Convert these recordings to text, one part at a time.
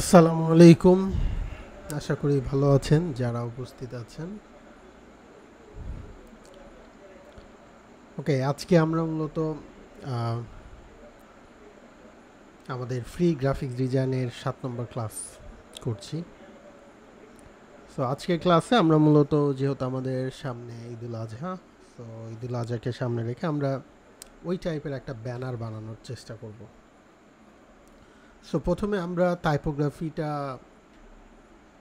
আসসালামু আলাইকুম। আশা করি ভালো আছেন যারা উপস্থিত আছেন। ওকে, আজকে আমরা মূলত আহ, আমাদের ফ্রি গ্রাফিক্স ডিজাইনের 7 নম্বর ক্লাস করছি। সো আজকের ক্লাসে আমরা মূলত যেহেতু আমাদের সামনে ঈদুল আজহা, সো ঈদুল আজহাকে সামনে রেখে আমরা ওই টাইপের একটা ব্যানার বানানোর চেষ্টা করব। সো প্রথমে আমরা টাইপোগ্রাফিটা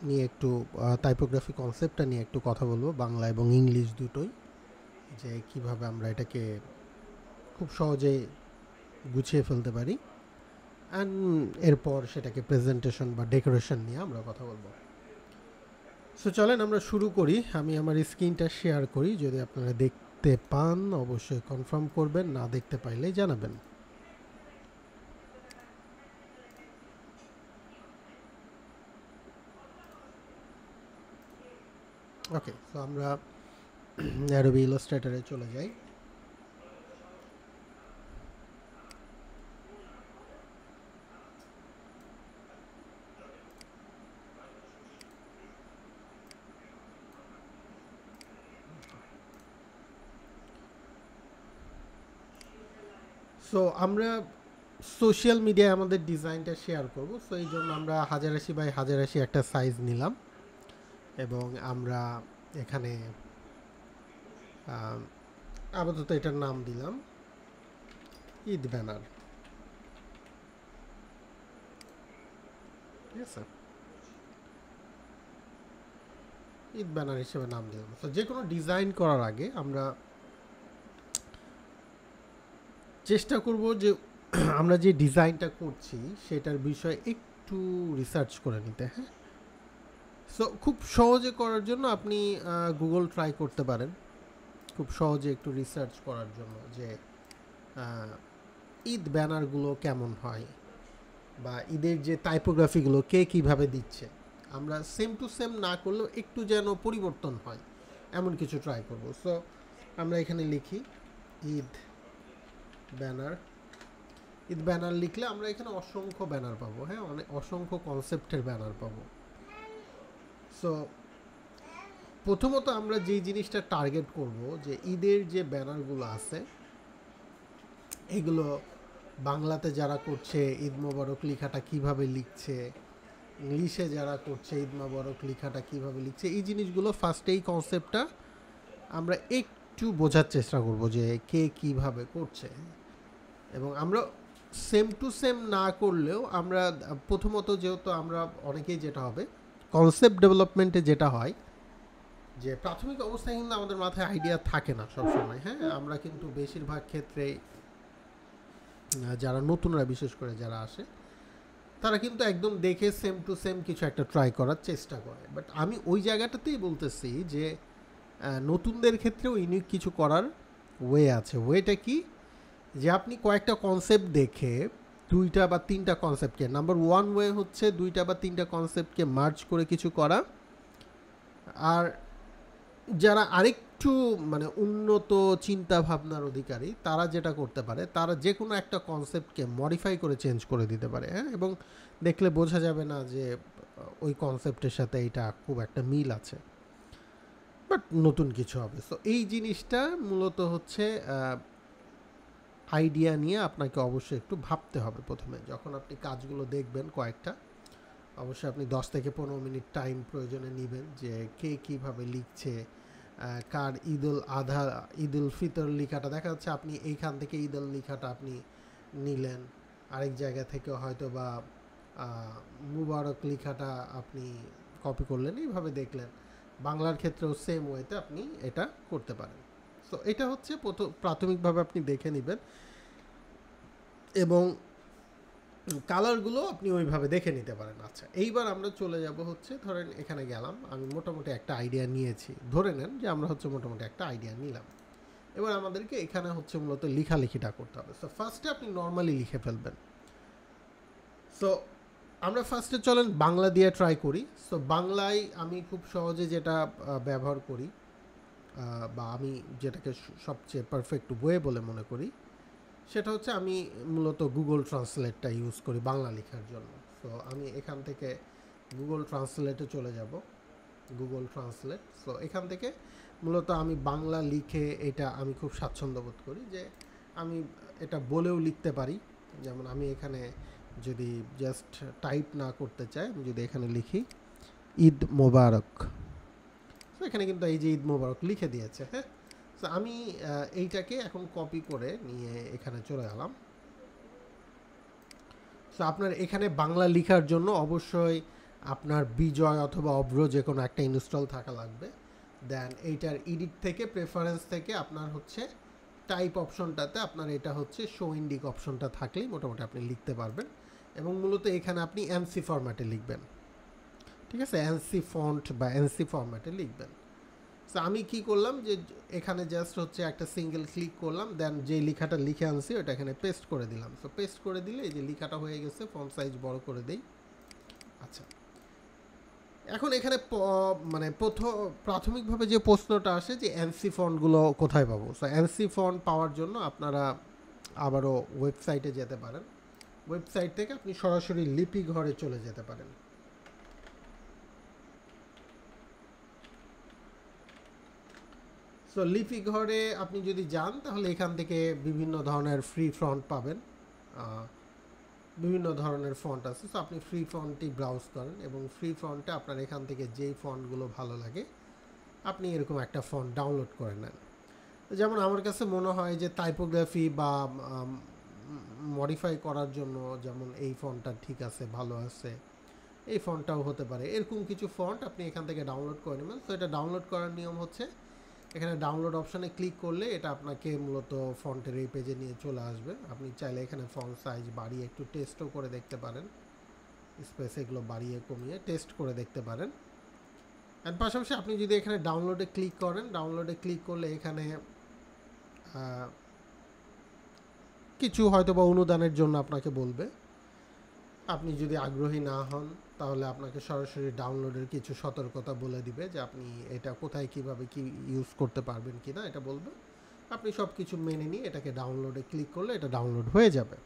নিয়ে একটু টাইপোগ্রাফি কনসেপ্টটা নিয়ে একটু কথা বলবো, বাংলা এবং ইংলিশ দুটোই, যে কিভাবে আমরা এটাকে খুব সহজে গুছিয়ে ফেলতে পারি। অ্যান্ড এরপর সেটাকে প্রেজেন্টেশন বা ডেকোরেশন নিয়ে আমরা কথা বলবো। সো চলেন আমরা শুরু করি। আমি আমার স্ক্রিনটা শেয়ার করি, যদি আপনারা দেখতে পান অবশ্যই কনফার্ম করবেন, না দেখতে পাইলে জানাবেন। ওকে, তো আমরা অ্যাডোবি ইলাস্ট্রেটরে চলে যাই। সো আমরা সোশ্যাল মিডিয়ায় আমাদের ডিজাইনটা শেয়ার করব। সো এই জন্য আমরা 1080 বাই 1080 একটা সাইজ নিলাম এবং আমরা এখানে আপাতত এটার নাম দিলাম ঈদ ব্যানার। ঠিক আছে, ঈদ ব্যানার হিসেবে নাম দিলাম। তো যে কোনো ডিজাইন করার আগে আমরা চেষ্টা করব যে আমরা যে ডিজাইনটা করছি সেটার বিষয়ে একটু রিসার্চ করে নিতে। হ্যাঁ, সো খুব সহজে করার জন্য আপনি গুগল ট্রাই করতে পারেন, খুব সহজে একটু রিসার্চ করার জন্য যে ঈদ ব্যানারগুলো কেমন হয় বা ঈদের যে টাইপোগ্রাফিগুলো কে কীভাবে দিচ্ছে। আমরা সেম টু সেম না করলেও একটু যেন পরিবর্তন হয় এমন কিছু ট্রাই করব। সো আমরা এখানে লিখি ঈদ ব্যানার। ঈদ ব্যানার লিখলে আমরা এখানে অসংখ্য ব্যানার পাবো। হ্যাঁ, অনেক অসংখ্য কনসেপ্টের ব্যানার পাবো। সো প্রথমত আমরা যেই জিনিসটা টার্গেট করব যে ঈদের যে ব্যানারগুলো আছে এগুলো বাংলাতে যারা করছে ঈদ মোবারক লেখাটা কিভাবে লিখছে, ইংলিশে যারা করছে ঈদ মোবারক লেখাটা কিভাবে লিখছে, এই জিনিসগুলো ফার্স্ট এই কনসেপ্টটা আমরা একটু বোঝার চেষ্টা করব যে কে কিভাবে করছে। এবং আমরা সেম টু সেম না করলেও আমরা প্রথমত যেহেতু আমরা অনেকেই যেটা হবে কনসেপ্ট ডেভেলপমেন্টে যেটা হয় যে প্রাথমিক অবস্থায় কিন্তু আমাদের মাথায় আইডিয়া থাকে না সবসময়। হ্যাঁ, আমরা কিন্তু বেশিরভাগ ক্ষেত্রে যারা নতুনরা বিশেষ করে যারা আসে তারা কিন্তু একদম দেখে সেম টু সেম কিছু একটা ট্রাই করার চেষ্টা করে। বাট আমি ওই জায়গাটাতেই বলতেছি যে নতুনদের ক্ষেত্রেও ইউনিক কিছু করার ওয়ে আছে। ওয়েটা কি, যে আপনি কয়েকটা কনসেপ্ট দেখে দুইটা বা তিনটা কনসেপ্টকে, নাম্বার ওয়ান ওয়ে হচ্ছে দুইটা বা তিনটা কনসেপ্টকে মার্জ করে কিছু করা। আর যারা আরেকটু মানে উন্নত চিন্তা ভাবনার অধিকারী তারা যেটা করতে পারে, তারা যে কোনো একটা কনসেপ্টকে মডিফাই করে চেঞ্জ করে দিতে পারে। হ্যাঁ, এবং দেখলে বোঝা যাবে না যে ওই কনসেপ্টের সাথে এটা খুব একটা মিল আছে, বাট নতুন কিছু হবে। সো এই জিনিসটা মূলত হচ্ছে আইডিয়া নিয়ে আপনাকে অবশ্যই একটু ভাবতে হবে প্রথমে যখন আপনি কাজগুলো দেখবেন কয়েকটা। অবশ্যই আপনি 10 থেকে 15 মিনিট টাইম প্রয়োজনে নেবেন যে কে কীভাবে লিখছে, কার ঈদুল আধা ঈদুল ফিতর লেখাটা দেখা যাচ্ছে আপনি এইখান থেকে ঈদুল লেখাটা আপনি নিলেন, আরেক জায়গা থেকে হয়তো বা মুবারক লেখাটা আপনি কপি করলেন, এইভাবে দেখলেন। বাংলার ক্ষেত্রেও সেম ওয়েতে আপনি এটা করতে পারেন। সো এটা হচ্ছে প্রাথমিকভাবে আপনি দেখে নেবেন এবং কালারগুলো আপনি ওইভাবে দেখে নিতে পারেন। আচ্ছা, এইবার আমরা চলে যাব হচ্ছে, ধরেন এখানে গেলাম, আমি মোটামুটি একটা আইডিয়া নিয়েছি, ধরে নেন যে আমরা হচ্ছে মোটামুটি একটা আইডিয়া নিলাম। এবার আমাদেরকে এখানে হচ্ছে মূলত লেখালেখিটা করতে হবে। সো ফার্স্টে আপনি নর্মালি লিখে ফেলবেন। সো আমরা ফার্স্টে চলেন বাংলা দিয়ে ট্রাই করি। সো বাংলায় আমি খুব সহজে যেটা ব্যবহার করি বা আমি যেটাকে সবচেয়ে পারফেক্ট ওয়ে বলে মনে করি সেটা হচ্ছে আমি মূলত গুগল ট্রান্সলেটটা ইউজ করি বাংলা লেখার জন্য। সো আমি এখান থেকে গুগল ট্রান্সলেটে চলে যাব, গুগল ট্রান্সলেট। সো এখান থেকে মূলত আমি বাংলা লিখে এটা আমি খুব স্বাচ্ছন্দ্য বোধ করি যে আমি এটা বলেও লিখতে পারি। যেমন আমি এখানে যদি জাস্ট টাইপ না করতে চাই, আমি যদি এখানে লিখি ঈদ মোবারক, তো এখানে কিন্তু এই যে ঈদ মোবারক লিখে দিয়েছে। হ্যাঁ, তো আমি এইটাকে এখন কপি করে নিয়ে এখানে চলে গেলাম। সো আপনার এখানে বাংলা লেখার জন্য অবশ্যই আপনার বিজয় অথবা অভ্র যে কোনো একটা ইনস্টল থাকা লাগবে। দেন এইটার এডিট থেকে প্রেফারেন্স থেকে আপনার হচ্ছে টাইপ অপশনটাতে আপনার এটা হচ্ছে শো ইন্ডিক অপশনটা থাকলেই মোটামুটি আপনি লিখতে পারবেন। এবং মূলত এখানে আপনি এনসি ফরম্যাটে লিখবেন, ঠিক আছে, এনসি ফন্ট বা এনসি ফরম্যাটে লিখবেন। সো আমি কি করলাম যে এখানে জাস্ট হচ্ছে একটা সিঙ্গেল ক্লিক করলাম, দেন যে লেখাটা লিখে আনছি ওটা এখানে পেস্ট করে দিলাম। সো পেস্ট করে দিলে এই যে লেখাটা হয়ে গেছে, ফন্ট সাইজ বড় করে দেই। আচ্ছা, এখন এখানে মানে প্রাথমিকভাবে যে প্রশ্নটা আসে যে এনসি ফন্টগুলো কোথায় পাবো। সো এনসি ফন্ট পাওয়ার জন্য আপনারা আবারও ওয়েবসাইটে যেতে পারেন, ওয়েবসাইট থেকে আপনি সরাসরি লিপি ঘরে চলে যেতে পারেন। সো লিপি ঘরে আপনি যদি যান তাহলে এখান থেকে বিভিন্ন ধরনের ফ্রি ফন্ট পাবেন, বিভিন্ন ধরনের ফন্ট আছে। সো আপনি ফ্রি ফন্টই ব্রাউজ করেন এবং ফ্রি ফন্টে আপনার এখান থেকে যেই ফন্টগুলো ভালো লাগে আপনি এরকম একটা ফন্ট ডাউনলোড করে নেন। যেমন আমার কাছে মনে হয় যে টাইপোগ্রাফি বা মডিফাই করার জন্য যেমন এই ফন্টটা ঠিক আছে, ভালো আছে, এই ফন্টটাও হতে পারে। এরকম কিছু ফন্ট আপনি এখান থেকে ডাউনলোড করে নেবেন। সো এটা ডাউনলোড করার নিয়ম হচ্ছে এখানে ডাউনলোড অপশানে ক্লিক করলে এটা আপনাকে মূলত ফন্টের এই পেজে নিয়ে চলে আসবে। আপনি চাইলে এখানে ফন্ট সাইজ বাড়িয়ে একটু টেস্টও করে দেখতে পারেন, স্পেস এগুলো বাড়িয়ে কমিয়ে টেস্ট করে দেখতে পারেন। এর পাশাপাশি আপনি যদি এখানে ডাউনলোডে ক্লিক করেন, ডাউনলোডে ক্লিক করলে এখানে কিছু হয়তো বা অনুদানের জন্য আপনাকে বলবে। আপনি যদি আগ্রহী না হন তাহলে আপনাকে সরাসরি ডাউনলোডের কিছু সতর্কতা বলে দিবে যে আপনি এটা কোথায় কিভাবে কি ইউজ করতে পারবেন কি না, এটা বলবে। আপনি সব কিছু মেনে নিয়ে এটাকে ডাউনলোডে ক্লিক করলে এটা ডাউনলোড হয়ে যাবে।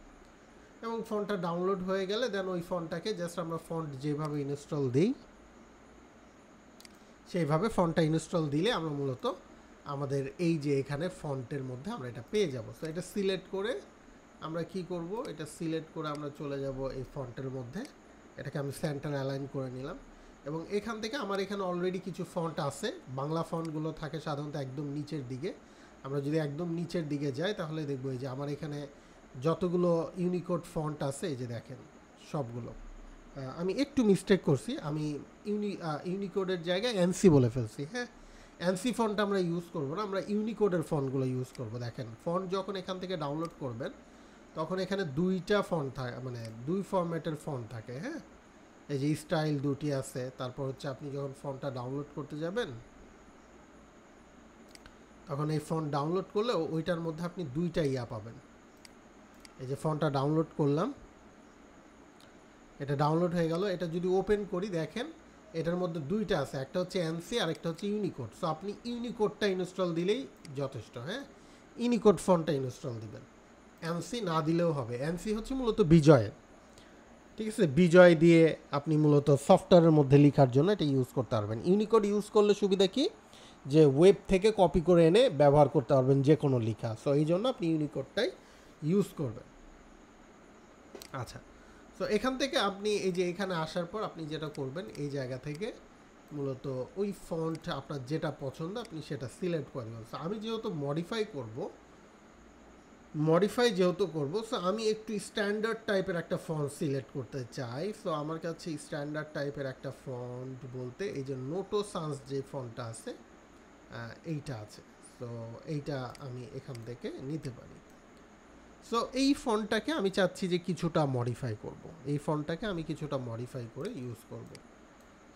এবং ফন্টটা ডাউনলোড হয়ে গেলে দেন ওই ফন্টটাকে জাস্ট আমরা ফন্ট যেভাবে ইনস্টল দিই সেইভাবে ফন্টটা ইনস্টল দিলে আমরা মূলত আমাদের এই যে এখানে ফন্টের মধ্যে আমরা এটা পেয়ে যাব। সো এটা সিলেক্ট করে আমরা কি করব, এটা সিলেক্ট করে আমরা চলে যাব এই ফন্টের মধ্যে, এটাকে আমি সেন্টার অ্যালাইন করে নিলাম। এবং এখান থেকে আমার এখানে অলরেডি কিছু ফন্ট আছে, বাংলা ফন্টগুলো থাকে সাধারণত একদম নিচের দিকে। আমরা যদি একদম নিচের দিকে যাই তাহলে দেখবো এই যে আমার এখানে যতগুলো ইউনিকোড ফন্ট আছে এই যে দেখেন সবগুলো। আমি একটু মিস্টেক করছি, আমি ইউনিকোডের জায়গায় এনসি বলে ফেলছি। হ্যাঁ, এনসি ফন্ট আমরা ইউজ করবো না, আমরা ইউনিকোডের ফন্টগুলো ইউজ করবো। দেখেন ফন্ট যখন এখান থেকে ডাউনলোড করবেন তখন এখানে দুইটা ফন্ট থাকে, মানে দুই ফরম্যাটের ফন্ট থাকে। হ্যাঁ, এই যে স্টাইল দুটি আছে, তারপর হচ্ছে আপনি যখন ফন্টটা ডাউনলোড করতে যাবেন তখন এই ফন্ট ডাউনলোড করলে ওইটার মধ্যে আপনি দুইটা ইয়া পাবেন। এই যে ফন্টটা ডাউনলোড করলাম, এটা ডাউনলোড হয়ে গেল। এটা যদি ওপেন করি দেখেন এটার মধ্যে দুইটা আছে, একটা হচ্ছে এনসি আর একটা হচ্ছে ইউনিকোড। সো আপনি ইউনিকোডটা ইনস্টল দিলেই যথেষ্ট। হ্যাঁ, ইউনিকোড ফন্টটা ইনস্টল দিবেন, এনসি না দিলেও হবে। এনসি হচ্ছে মূলত বিজয়ের, ঠিক আছে, বিজয় দিয়ে আপনি মূলত সফটওয়্যারের মধ্যে লেখার জন্য এটা ইউজ করতে পারবেন। ইউনিকোড ইউজ করলে সুবিধা কি যে ওয়েব থেকে কপি করে এনে ব্যবহার করতে পারবেন যে কোনো লেখা। সো এই জন্য আপনি ইউনিকোডটাই ইউজ করবেন। আচ্ছা, সো এখান থেকে আপনি এই যে এখানে আসার পর আপনি যেটা করবেন এই জায়গা থেকে মূলত ওই ফন্ট আপনার যেটা পছন্দ আপনি সেটা সিলেক্ট করে দেবেন। সো আমি যেহেতু মডিফাই করব সো আমি একটু স্ট্যান্ডার্ড টাইপের একটা ফন্ট সিলেক্ট করতে চাই। সো আমার কাছে স্ট্যান্ডার্ড টাইপের একটা ফন্ট বলতে এই যে নোটো সান্স যে ফন্টটা আছে এইটা আছে। সো এইটা আমি এখান থেকে নিতে পারি। সো এই ফন্টটাকে আমি চাচ্ছি যে কিছুটা মডিফাই করব, এই ফন্টটাকে আমি কিছুটা মডিফাই করে ইউজ করব।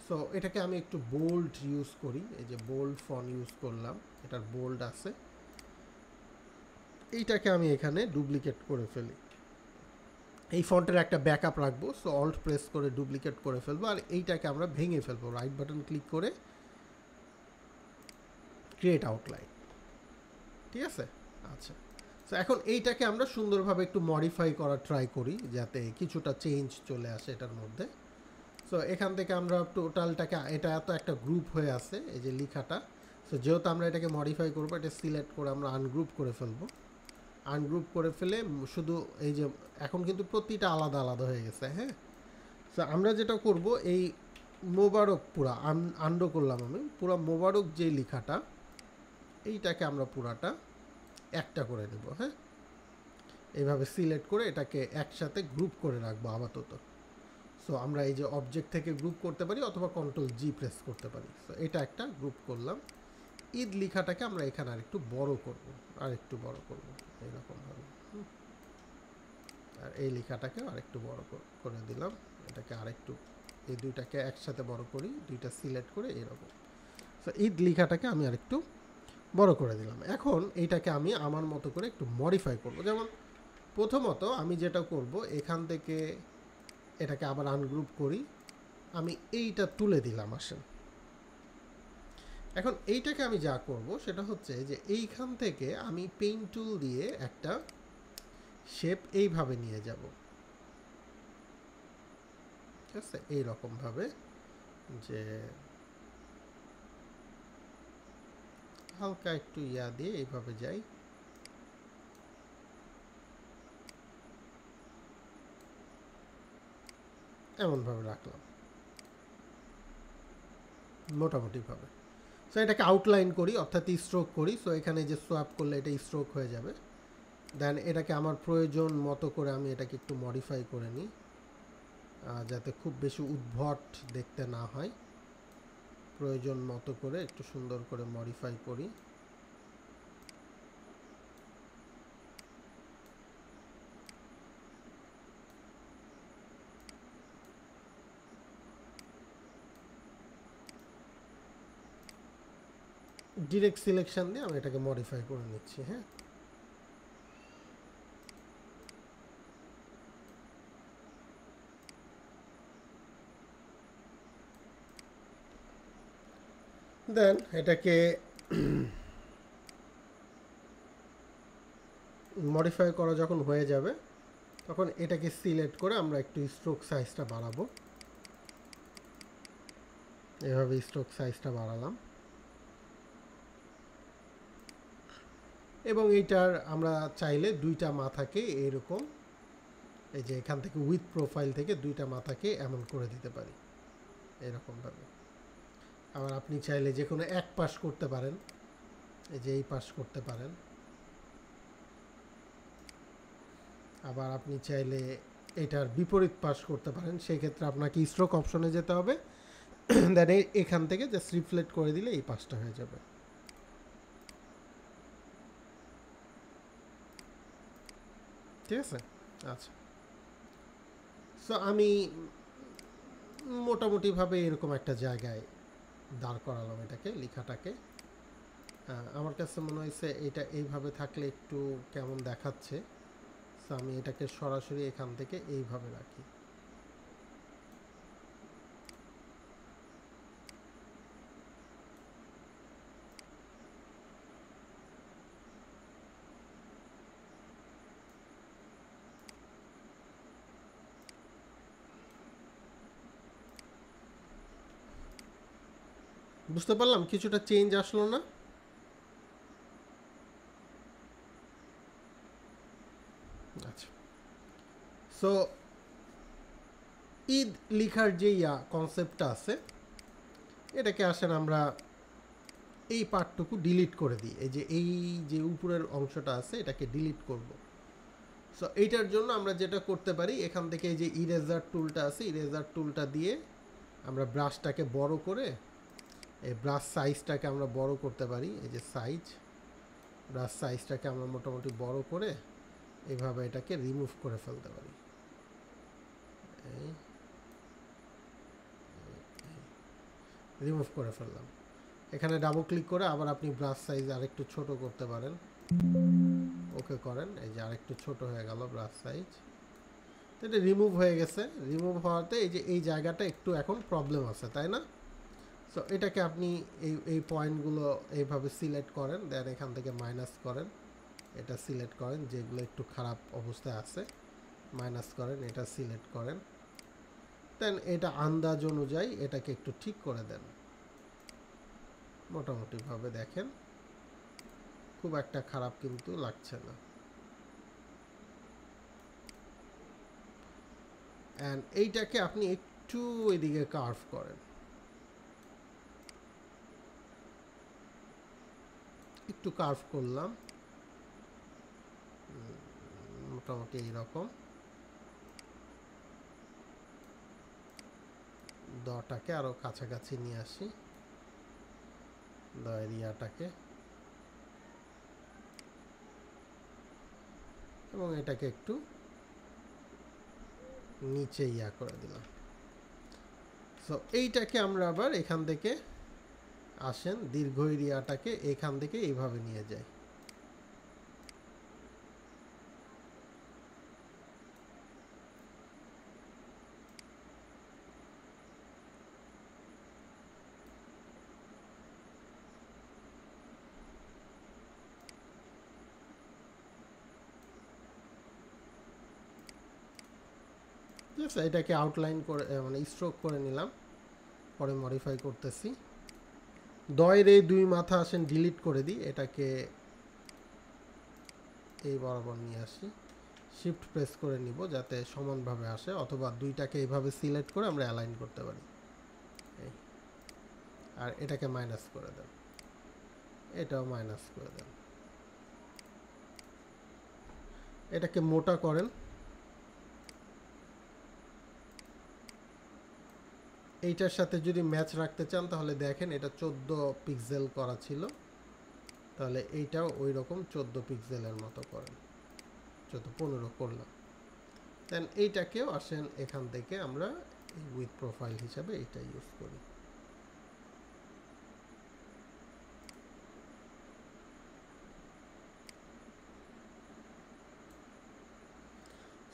সো এটাকে আমি একটু বোল্ড ইউজ করি, এই যে বোল্ড ফন্ট ইউজ করলাম, এটার বোল্ড আছে। এইটাকে আমি এখানে ডুপ্লিকেট করে ফেলি, এই ফন্টের একটা ব্যাকআপ রাখবো। সো অল্ট প্রেস করে ডুপ্লিকেট করে ফেলবো আর এইটাকে আমরা ভেঙে ফেলবো, রাইট বাটন ক্লিক করে ক্রিয়েট আউটলাইন, ঠিক আছে। আচ্ছা, সো এখন এইটাকে আমরা সুন্দরভাবে একটু মডিফাই করার ট্রাই করি যাতে কিছুটা চেঞ্জ চলে আসে এটার মধ্যে। সো এখান থেকে আমরা টোটালটাকে, এটা এত একটা গ্রুপ হয়ে আছে এই যে লেখাটা। সো যেহেতু আমরা এটাকে মডিফাই করবো, এটা সিলেক্ট করে আমরা আনগ্রুপ করে ফেলবো। আনগ্রুপ করে ফেলে শুধু এই যে এখন কিন্তু প্রতিটা আলাদা আলাদা হয়ে গেছে। হ্যাঁ, সো আমরা যেটা করব, এই মোবারক পুরা আন্ডো করলাম আমি, পুরা মোবারক যে লেখাটা এইটাকে আমরা পুরাটা একটা করে নেব। হ্যাঁ, এইভাবে সিলেক্ট করে এটাকে একসাথে গ্রুপ করে রাখবো আপাতত। সো আমরা এই যে অবজেক্ট থেকে গ্রুপ করতে পারি অথবা কন্ট্রোল-G প্রেস করতে পারি। সো এটা একটা গ্রুপ করলাম। ঈদ লেখাটাকে আমরা এখানে আরেকটু বড় করব, আরেকটু বড় করব এইরকমভাবে। আর এই লেখাটাকে আরেকটু বড় করে দিলাম, এটাকে আরেকটু, এই দুইটাকে একসাথে বড় করি, দুইটা সিলেক্ট করে এরকম। সো ঈদ লেখাটাকে আমি আরেকটু বড় করে দিলাম। এখন এইটাকে আমি আমার মতো করে একটু মডিফাই করব। যেমন প্রথমত আমি যেটা করব, এখান থেকে এটাকে আবার আনগ্রুপ করি, আমি এইটা তুলে দিলাম। আসেন, এখন এইটাকে আমি যা করব সেটা হচ্ছে যে এইখান থেকে আমি পেইন্ট টুল দিয়ে একটা শেপ এইভাবে নিয়ে যাব। ঠিক আছে, এইরকমভাবে, যে হালকা একটু ইয়া দিয়ে এইভাবে যাই। এমনভাবে রাখলাম মোটামুটিভাবে। সো এটাকে আউটলাইন করি, অর্থাৎ স্ট্রোক করি। সো এখানে যে সোয়াপ করলে এটা স্ট্রোক হয়ে যাবে। দেন এটাকে আমার প্রয়োজন মতো করে আমি এটাকে একটু মডিফাই করে নিই, যাতে খুব বেশি উদ্ভট দেখতে না হয়। প্রয়োজন মতো করে একটু সুন্দর করে মডিফাই করি। ডিরেক্ট সিলেকশন দিয়ে আমি এটাকে মডিফাই করে নিচ্ছি। হ্যাঁ, দেন এটাকে মডিফাই করা যখন হয়ে যাবে তখন এটাকে সিলেক্ট করে আমরা একটু স্ট্রোক সাইজটা বাড়াবো। এভাবে স্ট্রোক সাইজটা বাড়ালাম এবং এইটার আমরা চাইলে দুইটা মাথাকে এরকম, এই যে এখান থেকে উইথ প্রোফাইল থেকে দুইটা মাথাকে এমন করে দিতে পারি এরকমভাবে। আবার আপনি চাইলে যে কোনো এক পাশ করতে পারেন, এই যে এই পাশ করতে পারেন। আবার আপনি চাইলে এটার বিপরীত পাশ করতে পারেন, সেই ক্ষেত্রে আপনাকে স্ট্রোক অপশনে যেতে হবে। দেন এখান থেকে জাস্ট রিফ্লেক্ট করে দিলে এই পাশটা হয়ে যাবে। ঠিক আছে, আচ্ছা। সো আমি মোটামুটিভাবে এরকম একটা জায়গায় দাঁড় করালাম এটাকে, লেখাটাকে। আমার কাছে মনে হয়েছে এটা এইভাবে থাকলে একটু কেমন দেখাচ্ছে। সো আমি এটাকে সরাসরি এখান থেকে এইভাবে রাখি। বুঝতে পারলাম কিছুটা চেঞ্জ আসলো না? আচ্ছা, সো ঈদ লিখার যে কনসেপ্টটা আছে, এটাকে আসেন আমরা এই পার্টটুকু ডিলিট করে দিই। এই যে উপরের অংশটা আছে এটাকে ডিলিট করব। সো এইটার জন্য আমরা যেটা করতে পারি, এখান থেকে এই যে ইরেজার টুলটা আছে, ইরেজার টুলটা দিয়ে আমরা ব্রাশটাকে বড় করে, এই ব্রাশ সাইজটাকে আমরা বড় করতে পারি। এই যে সাইজ, ব্রাশ সাইজটাকে আমরা মোটামুটি বড় করে এইভাবে এটাকে রিমুভ করে ফেলতে পারি। রিমুভ করে ফেললাম। এখানে ডাবল ক্লিক করে আবার আপনি ব্রাশ সাইজ আরেকটু ছোট করতে পারেন। ওকে করেন, এই যে আরেকটু ছোট হয়ে গেল ব্রাশ সাইজ। তো এটা রিমুভ হয়ে গেছে। রিমুভ হওয়াতে এই যে এই জায়গাটা একটু এখন প্রবলেম আছে, তাই না? সো এটাকে আপনি এই পয়েন্টগুলো এইভাবে সিলেক্ট করেন, দেন এখান থেকে মাইনাস করেন, এটা সিলেক্ট করেন, যেগুলো একটু খারাপ অবস্থায় আছে মাইনাস করেন, এটা সিলেক্ট করেন, দেন এটা আন্দাজ অনুযায়ী এটাকে একটু ঠিক করে দেন। মোটামুটিভাবে দেখেন খুব একটা খারাপ কিন্তু লাগছে না। অ্যান্ড এইটাকে আপনি একটু এদিকে কার্ভ করেন, একটু কার্ভ করলাম মোটামুটি এইরকম। দটাকে আরও কাছাকাছি নিয়ে আসি, দ এরিয়াটাকে, এবং এটাকে একটু নিচে ইয়া করে দিলাম। সো এইটাকে আমরা আবার এখান থেকে আসেন দীর্ঘ এরিয়াটাকে এখান থেকে এইভাবে নিয়ে যাই। এটাকে আউটলাইন করে মানে স্ট্রোক করে নিলাম, পরে মডিফাই করতেছি। দয়ের এই দুই মাথা আসেন ডিলিট করে দিই, এটাকে এই বরাবর নিয়ে আসি, শিফট প্রেস করে নিব যাতে সমানভাবে আসে, অথবা দুইটাকে এইভাবে সিলেক্ট করে আমরা অ্যালাইন করতে পারি। এই আর এটাকে মাইনাস করে দেন, এটাও মাইনাস করে দেন, এটাকে মোটা করেন। এইটার সাথে যদি ম্যাচ রাখতে চান তাহলে দেখেন এটা 14 পিক্সেল করা ছিল, তাহলে এইটাও ওই রকম 14 পিক্সেলের মতো করেন, 15 করলাম। দেন এইটাকেও আসেন এখান থেকে আমরা উইথ প্রোফাইল হিসাবে এটা ইউজ করি।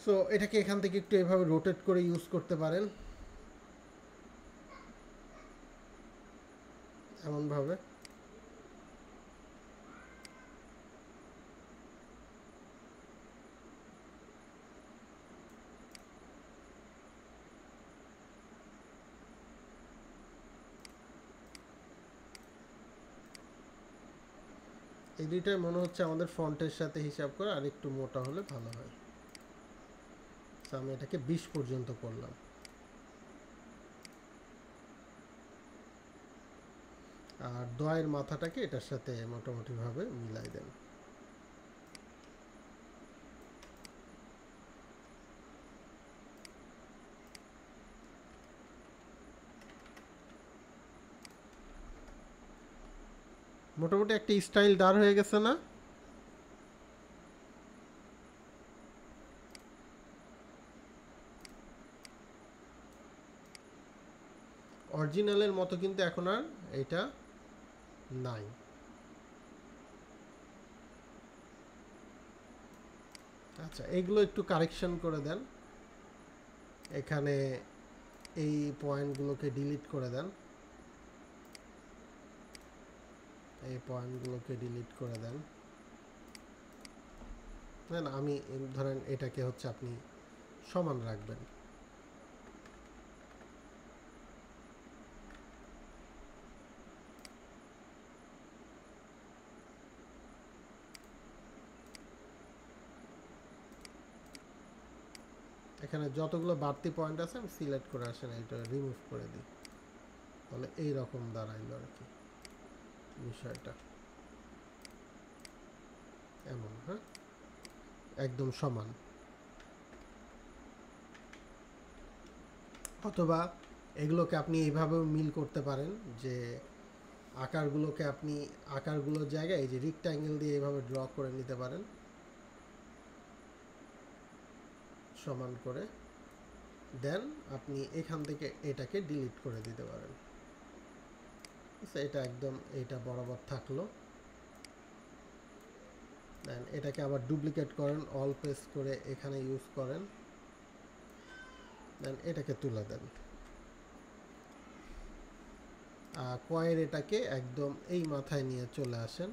সো এটাকে এখান থেকে একটু এভাবে রোটেট করে ইউজ করতে পারেন, এমনভাবে। এই দুইটাই মনে হচ্ছে আমাদের ফন্টের সাথে হিসাব করে আর একটু মোটা হলে ভালো হয়। তো আমি এটাকে 20 পর্যন্ত করলাম। আর দয়ের মাথাটাকে এটার সাথে মোটামুটিভাবে মিলাই দেন। মোটামুটি একটা স্টাইল দাঁড় হয়ে গেছে না? অরিজিনালের মতো কিন্তু এখন আর এটা নাই। আচ্ছা, এইগুলো একটু কারেকশন করে দেন, এখানে এই পয়েন্টগুলোকে ডিলিট করে দেন, এই পয়েন্টগুলোকে ডিলিট করে দেন। না, আমি ধরেন এটাকে হচ্ছে আপনি সমান রাখবেন। এখানে যতগুলো বাড়তি পয়েন্ট আছে আমি সিলেক্ট করে আসেন, এটা রিমুভ করে দিই, তাহলে এইরকম দাঁড়াইলো আর কি বিষয়টা, এমন। হ্যাঁ, একদম সমান। অথবা এগুলোকে আপনি এইভাবেও মিল করতে পারেন যে আকারগুলোর জায়গায় এই যে রেক্ট্যাঙ্গেল দিয়ে এইভাবে ড্র করে নিতে পারেন সমান করে, দেন আপনি এখান থেকে এটাকে ডিলিট করে দিতে পারেন। এটা একদম এইটা বরাবর থাকলো। দেন এটাকে আবার ডুপ্লিকেট করেন, অল প্রেস করে এখানে ইউজ করেন, দেন এটাকে তুলে দেন। কয়ের এটাকে একদম এই মাথায় নিয়ে চলে আসেন,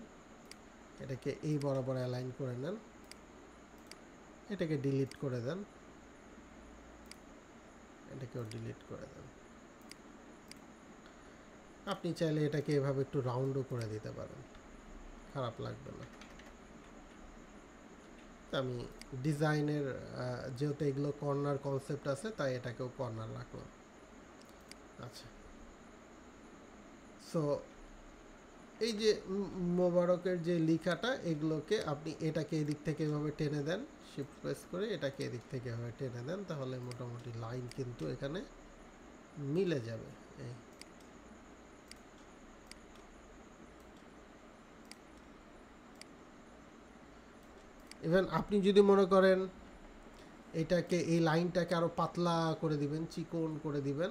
এটাকে এই বরাবর অ্যালাইন করে নেন, এটাকে ডিলিট করে দেন, এটাকেও ডিলিট করে দেন। আপনি চাইলে এটাকে এভাবে একটু রাউন্ডও করে দিতে পারেন, খারাপ লাগবে না। আমি ডিজাইনের যেহেতু এগুলো কর্নার কনসেপ্ট আছে তাই এটাকেও কর্নার রাখলাম। আচ্ছা, সো এই যে মোবারকের যে লেখাটা, এগুলোকে আপনি এটাকে এদিক থেকে এভাবে টেনে দেন, শিফট প্রেস করে এটাকে এদিক থেকে এভাবে টেনে দেন, তাহলে মোটামুটি লাইন কিন্তু এখানে মিলে যাবে। এই ইভেন আপনি যদি মনে করেন এটাকে, এই লাইনটাকে আরও পাতলা করে দিবেন, চিকন করে দিবেন,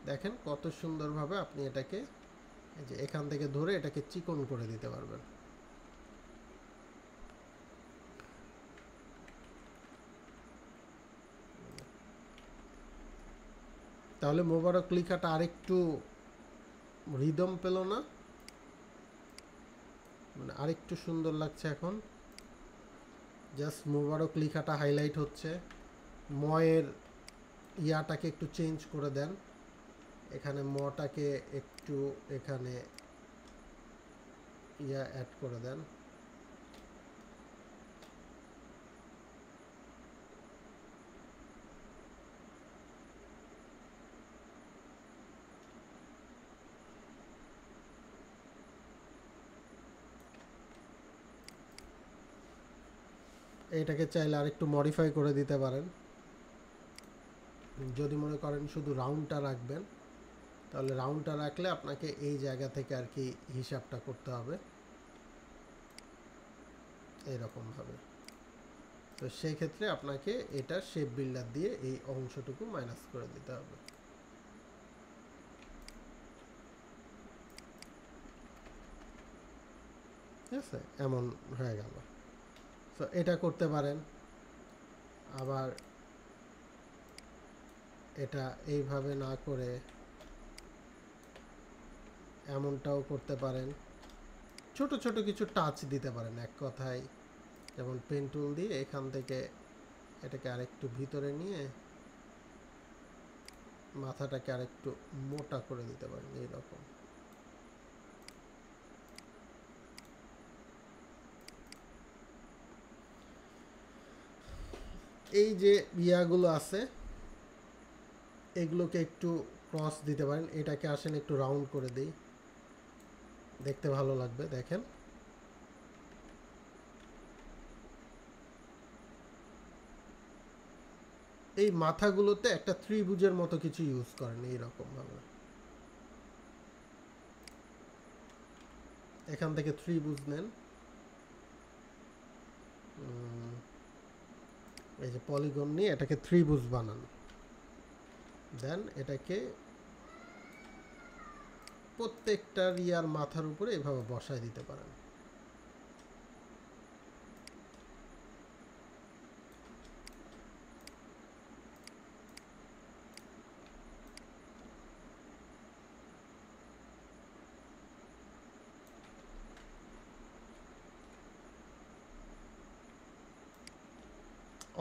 দেখেন কত সুন্দরভাবে আপনি এটাকে এই যে এখান থেকে ধরে এটাকে চিকন করে দিতে পারবেন। তাহলে মোবারক লেখাটা আরেকটু রিদম পেল না, মানে আরেকটু সুন্দর লাগছে এখন। জাস্ট মোবারক লেখাটা হাইলাইট হচ্ছে। ময়ের ইয়াটাকে একটু চেঞ্জ করে দেন, এখানে মটাকে একটু এখানে ইয়া অ্যাড করে দেন। এটাকে চাইলে আরেকটু মডিফাই করে দিতে পারেন, যদি মনে করেন শুধু রাউন্ডটা রাখবেন, তাহলে রাউন্ডটা রাখলে আপনাকে এই জায়গা থেকে আর কি হিসাবটা করতে হবে এইরকমভাবে। তো সেই ক্ষেত্রে আপনাকে এটা শেপ বিল্ডার দিয়ে এই অংশটুকু মাইনাস করে দিতে হবে। ঠিক আছে, এমন হয়ে গেল। তো এটা করতে পারেন। আবার এটা এইভাবে না করে এমনটাও করতে পারেন, ছোট ছোট কিছু টাচ দিতে পারেন এক কথায়। যেমন পেন টুল দিয়ে এখান থেকে এটাকে আরেকটু ভিতরে নিয়ে মাথাটাকে আরেকটু মোটা করে দিতে পারেন এইরকম। এই যে ইয়াগুলো আছে এগুলোকে একটু ক্রস দিতে পারেন, এটাকে আসেন একটু রাউন্ড করে দিই, দেখতে ভালো লাগবে। দেখেন এই মাথাগুলোতে একটা ত্রিভুজের মতো কিছু ইউজ করেন এইরকম ভাবে, এখান থেকে ত্রিভুজ নেন, এই যে পলিগন নিয়ে এটাকে ত্রিভুজ বানান, দেন এটাকে প্রত্যেকটা ইয়ার মাথার উপরে এভাবে বসায় দিতে পারেন।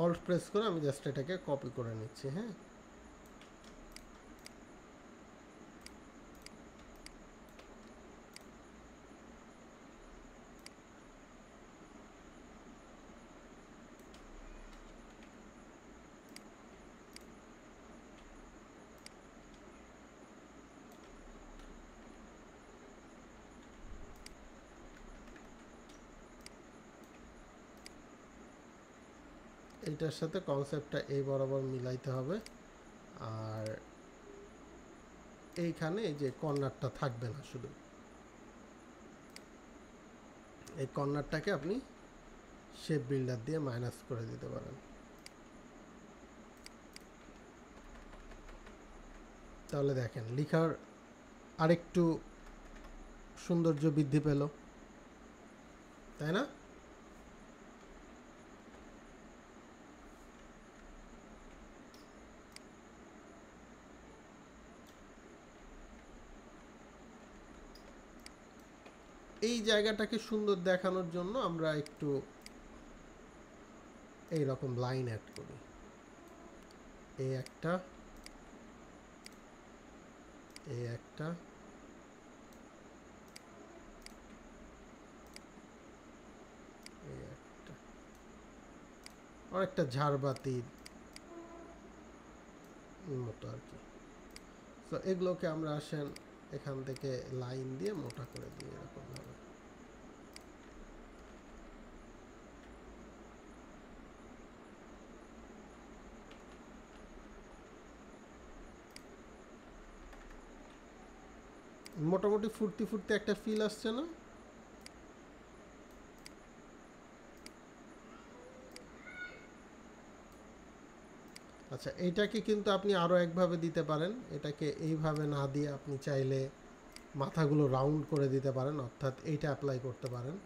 অল্ট প্রেস করে আমি জাস্ট এটাকে কপি করে নিচ্ছি। হ্যাঁ, এইটার সাথে কনসেপ্টটা এই বরাবর মিলাইতে হবে। আর এইখানে এই যে কর্নারটা থাকবে না, শুধু এই কর্নারটাকে আপনি শেপ বিল্ডার দিয়ে মাইনাস করে দিতে পারেন, তাহলে দেখেন লেখার আরেকটু সৌন্দর্য বৃদ্ধি পেল, তাই না? এই জায়গাটাকে সুন্দর দেখানোর জন্য আমরা একটু এই রকম লাইন অ্যাড করি, এই একটা, এই একটা, এই একটা, অনেকটা ঝাড়বাতির মতো আর কি। তো এগুলোকে আমরা আসেন এখান থেকে লাইন দিয়ে মোটা করে দিই এরকম ভাবে। মোটামুটি ফুটতে ফুটতে একটা ফিল আসছে না? আচ্ছা, এইটাকে কিন্তু আপনি আরও একভাবে দিতে পারেন। এটাকে এইভাবে না দিয়ে আপনি চাইলে মাথাগুলো রাউন্ড করে দিতে পারেন, অর্থাৎ এইটা অ্যাপ্লাই করতে পারেন।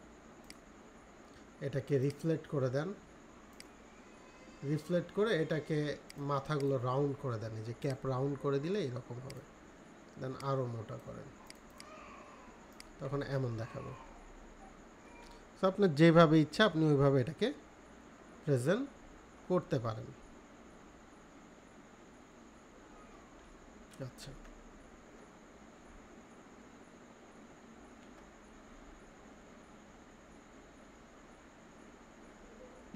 এটাকে রিফ্লেক্ট করে দেন, রিফ্লেক্ট করে এটাকে মাথাগুলো রাউন্ড করে দেন, এই যে ক্যাপ রাউন্ড করে দিলে এরকম হবে। দেন আরও মোটা করেন, তখন এমন দেখাবে। তো আপনার যেভাবে ইচ্ছা আপনি ওইভাবে এটাকে প্রেজেন্ট করতে পারেন। আচ্ছা,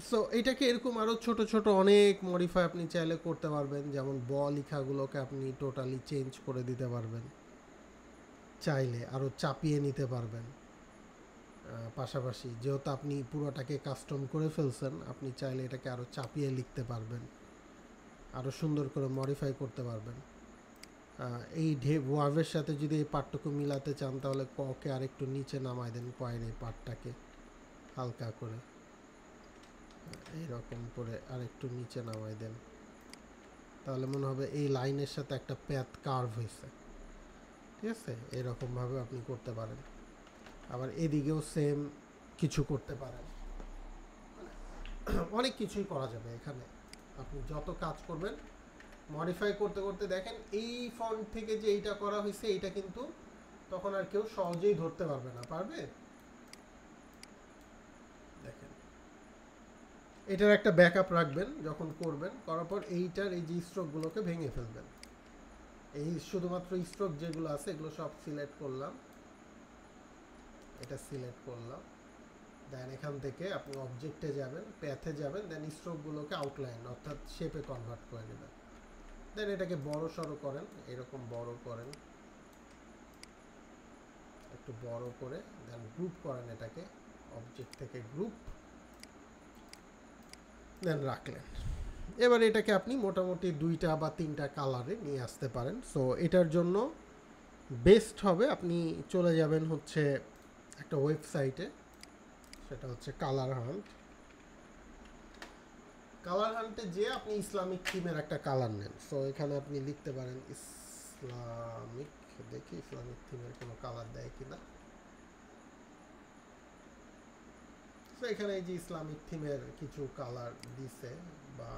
সো এটাকে এরকম আরও ছোট ছোট অনেক মডিফাই আপনি চাইলে করতে পারবেন। যেমন ব লেখাগুলোকে আপনি টোটালি চেঞ্জ করে দিতে পারবেন, চাইলে আরও চাপিয়ে নিতে পারবেন। পাশাপাশি যেহেতু আপনি পুরোটাকে কাস্টম করে ফেলছেন, আপনি চাইলে এটাকে আরও চাপিয়ে লিখতে পারবেন, আরও সুন্দর করে মডিফাই করতে পারবেন। এই ওয়াভের সাথে যদি এই পার্টটুকু মিলাতে চান তাহলে ককে আরেকটু নিচে নামাই দেন, কয়ের এই পার্টটাকে হালকা করে এইরকম করে আরেকটু নিচে নামাই দেন, তাহলে মনে হবে এই লাইনের সাথে একটা প্যাথ কার্ভ হয়েছে। ঠিক আছে, এরকমভাবে আপনি করতে পারেন। আবার এদিকেও সেম কিছু করতে পারেন, অনেক কিছুই করা যাবে এখানে। আপনি যত কাজ করবেন মডিফাই করতে করতে দেখেন এই ফন্ট থেকে যে এইটা করা হয়েছে এইটা কিন্তু তখন আর কেউ সহজেই ধরতে পারবে না। পারবে? দেখেন, এটার একটা ব্যাকআপ রাখবেন যখন করবেন, করার পর এইটার এই যে স্ট্রোকগুলোকে ভেঙে ফেলবেন। এই শুধুমাত্র স্ট্রোক যেগুলো আছে এগুলো সব সিলেক্ট করলাম, এটা সিলেক্ট করলাম। দেন এখান থেকে আপনি অবজেক্টে যাবেন, প্যাথে যাবেন, দেন স্ট্রোকগুলোকে আউটলাইন অর্থাৎ শেপে কনভার্ট করে নেবেন। দেন এটাকে বড় সড়ো করেন, এরকম বড় করেন, একটু বড় করে দেন গ্রুপ করেন এটাকে, অবজেক্ট থেকে গ্রুপ, দেন রাখলেন। এবার এটাকে আপনি মোটামুটি 2টা বা 3টা কালারে নিয়ে আসতে পারেন। সো এটার জন্য বেস্ট হবে আপনি চলে যাবেন হচ্ছে একটা ওয়েবসাইটে, সেটা হচ্ছে কালার হান্ট। কালার হান্টে যে আপনি ইসলামিক থিমের একটা কালার নেন। সো এখানে আপনি লিখতে পারেন ইসলামিক, দেখি ইসলামিক থিমের কোনো কালার দেয় কিনা। সো এখানে এই যে ইসলামিক থিমের কিছু কালার দিছে, বা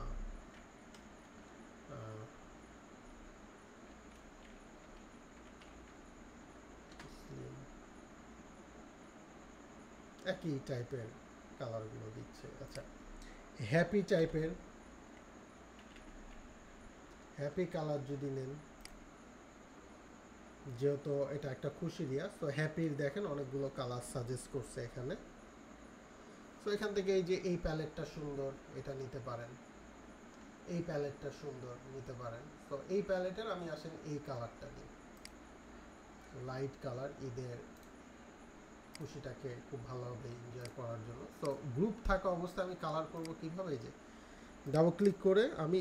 একই টাইপের কালারগুলো দিচ্ছে। আচ্ছা, হ্যাপি টাইপের, হ্যাপি কালার যদি নেন, যেহেতু এটা একটা খুশি দিয়া, তো হ্যাপির দেখেন অনেকগুলো কালার সাজেস্ট করছে এখানে। তো এখান থেকে এই যে এই প্যালেটটা সুন্দর, এটা নিতে পারেন, এই প্যালেটটা সুন্দর নিতে পারেন। তো এই প্যালেটের আমি আসেন এই কালারটা নিই, লাইট কালার, ঈদের খুশিটাকে খুব ভালোভাবে এনজয় করার জন্য। তো গ্রুপ থাকা অবস্থায় আমি কালার করব কীভাবে, এই যে ডাবল ক্লিক করে আমি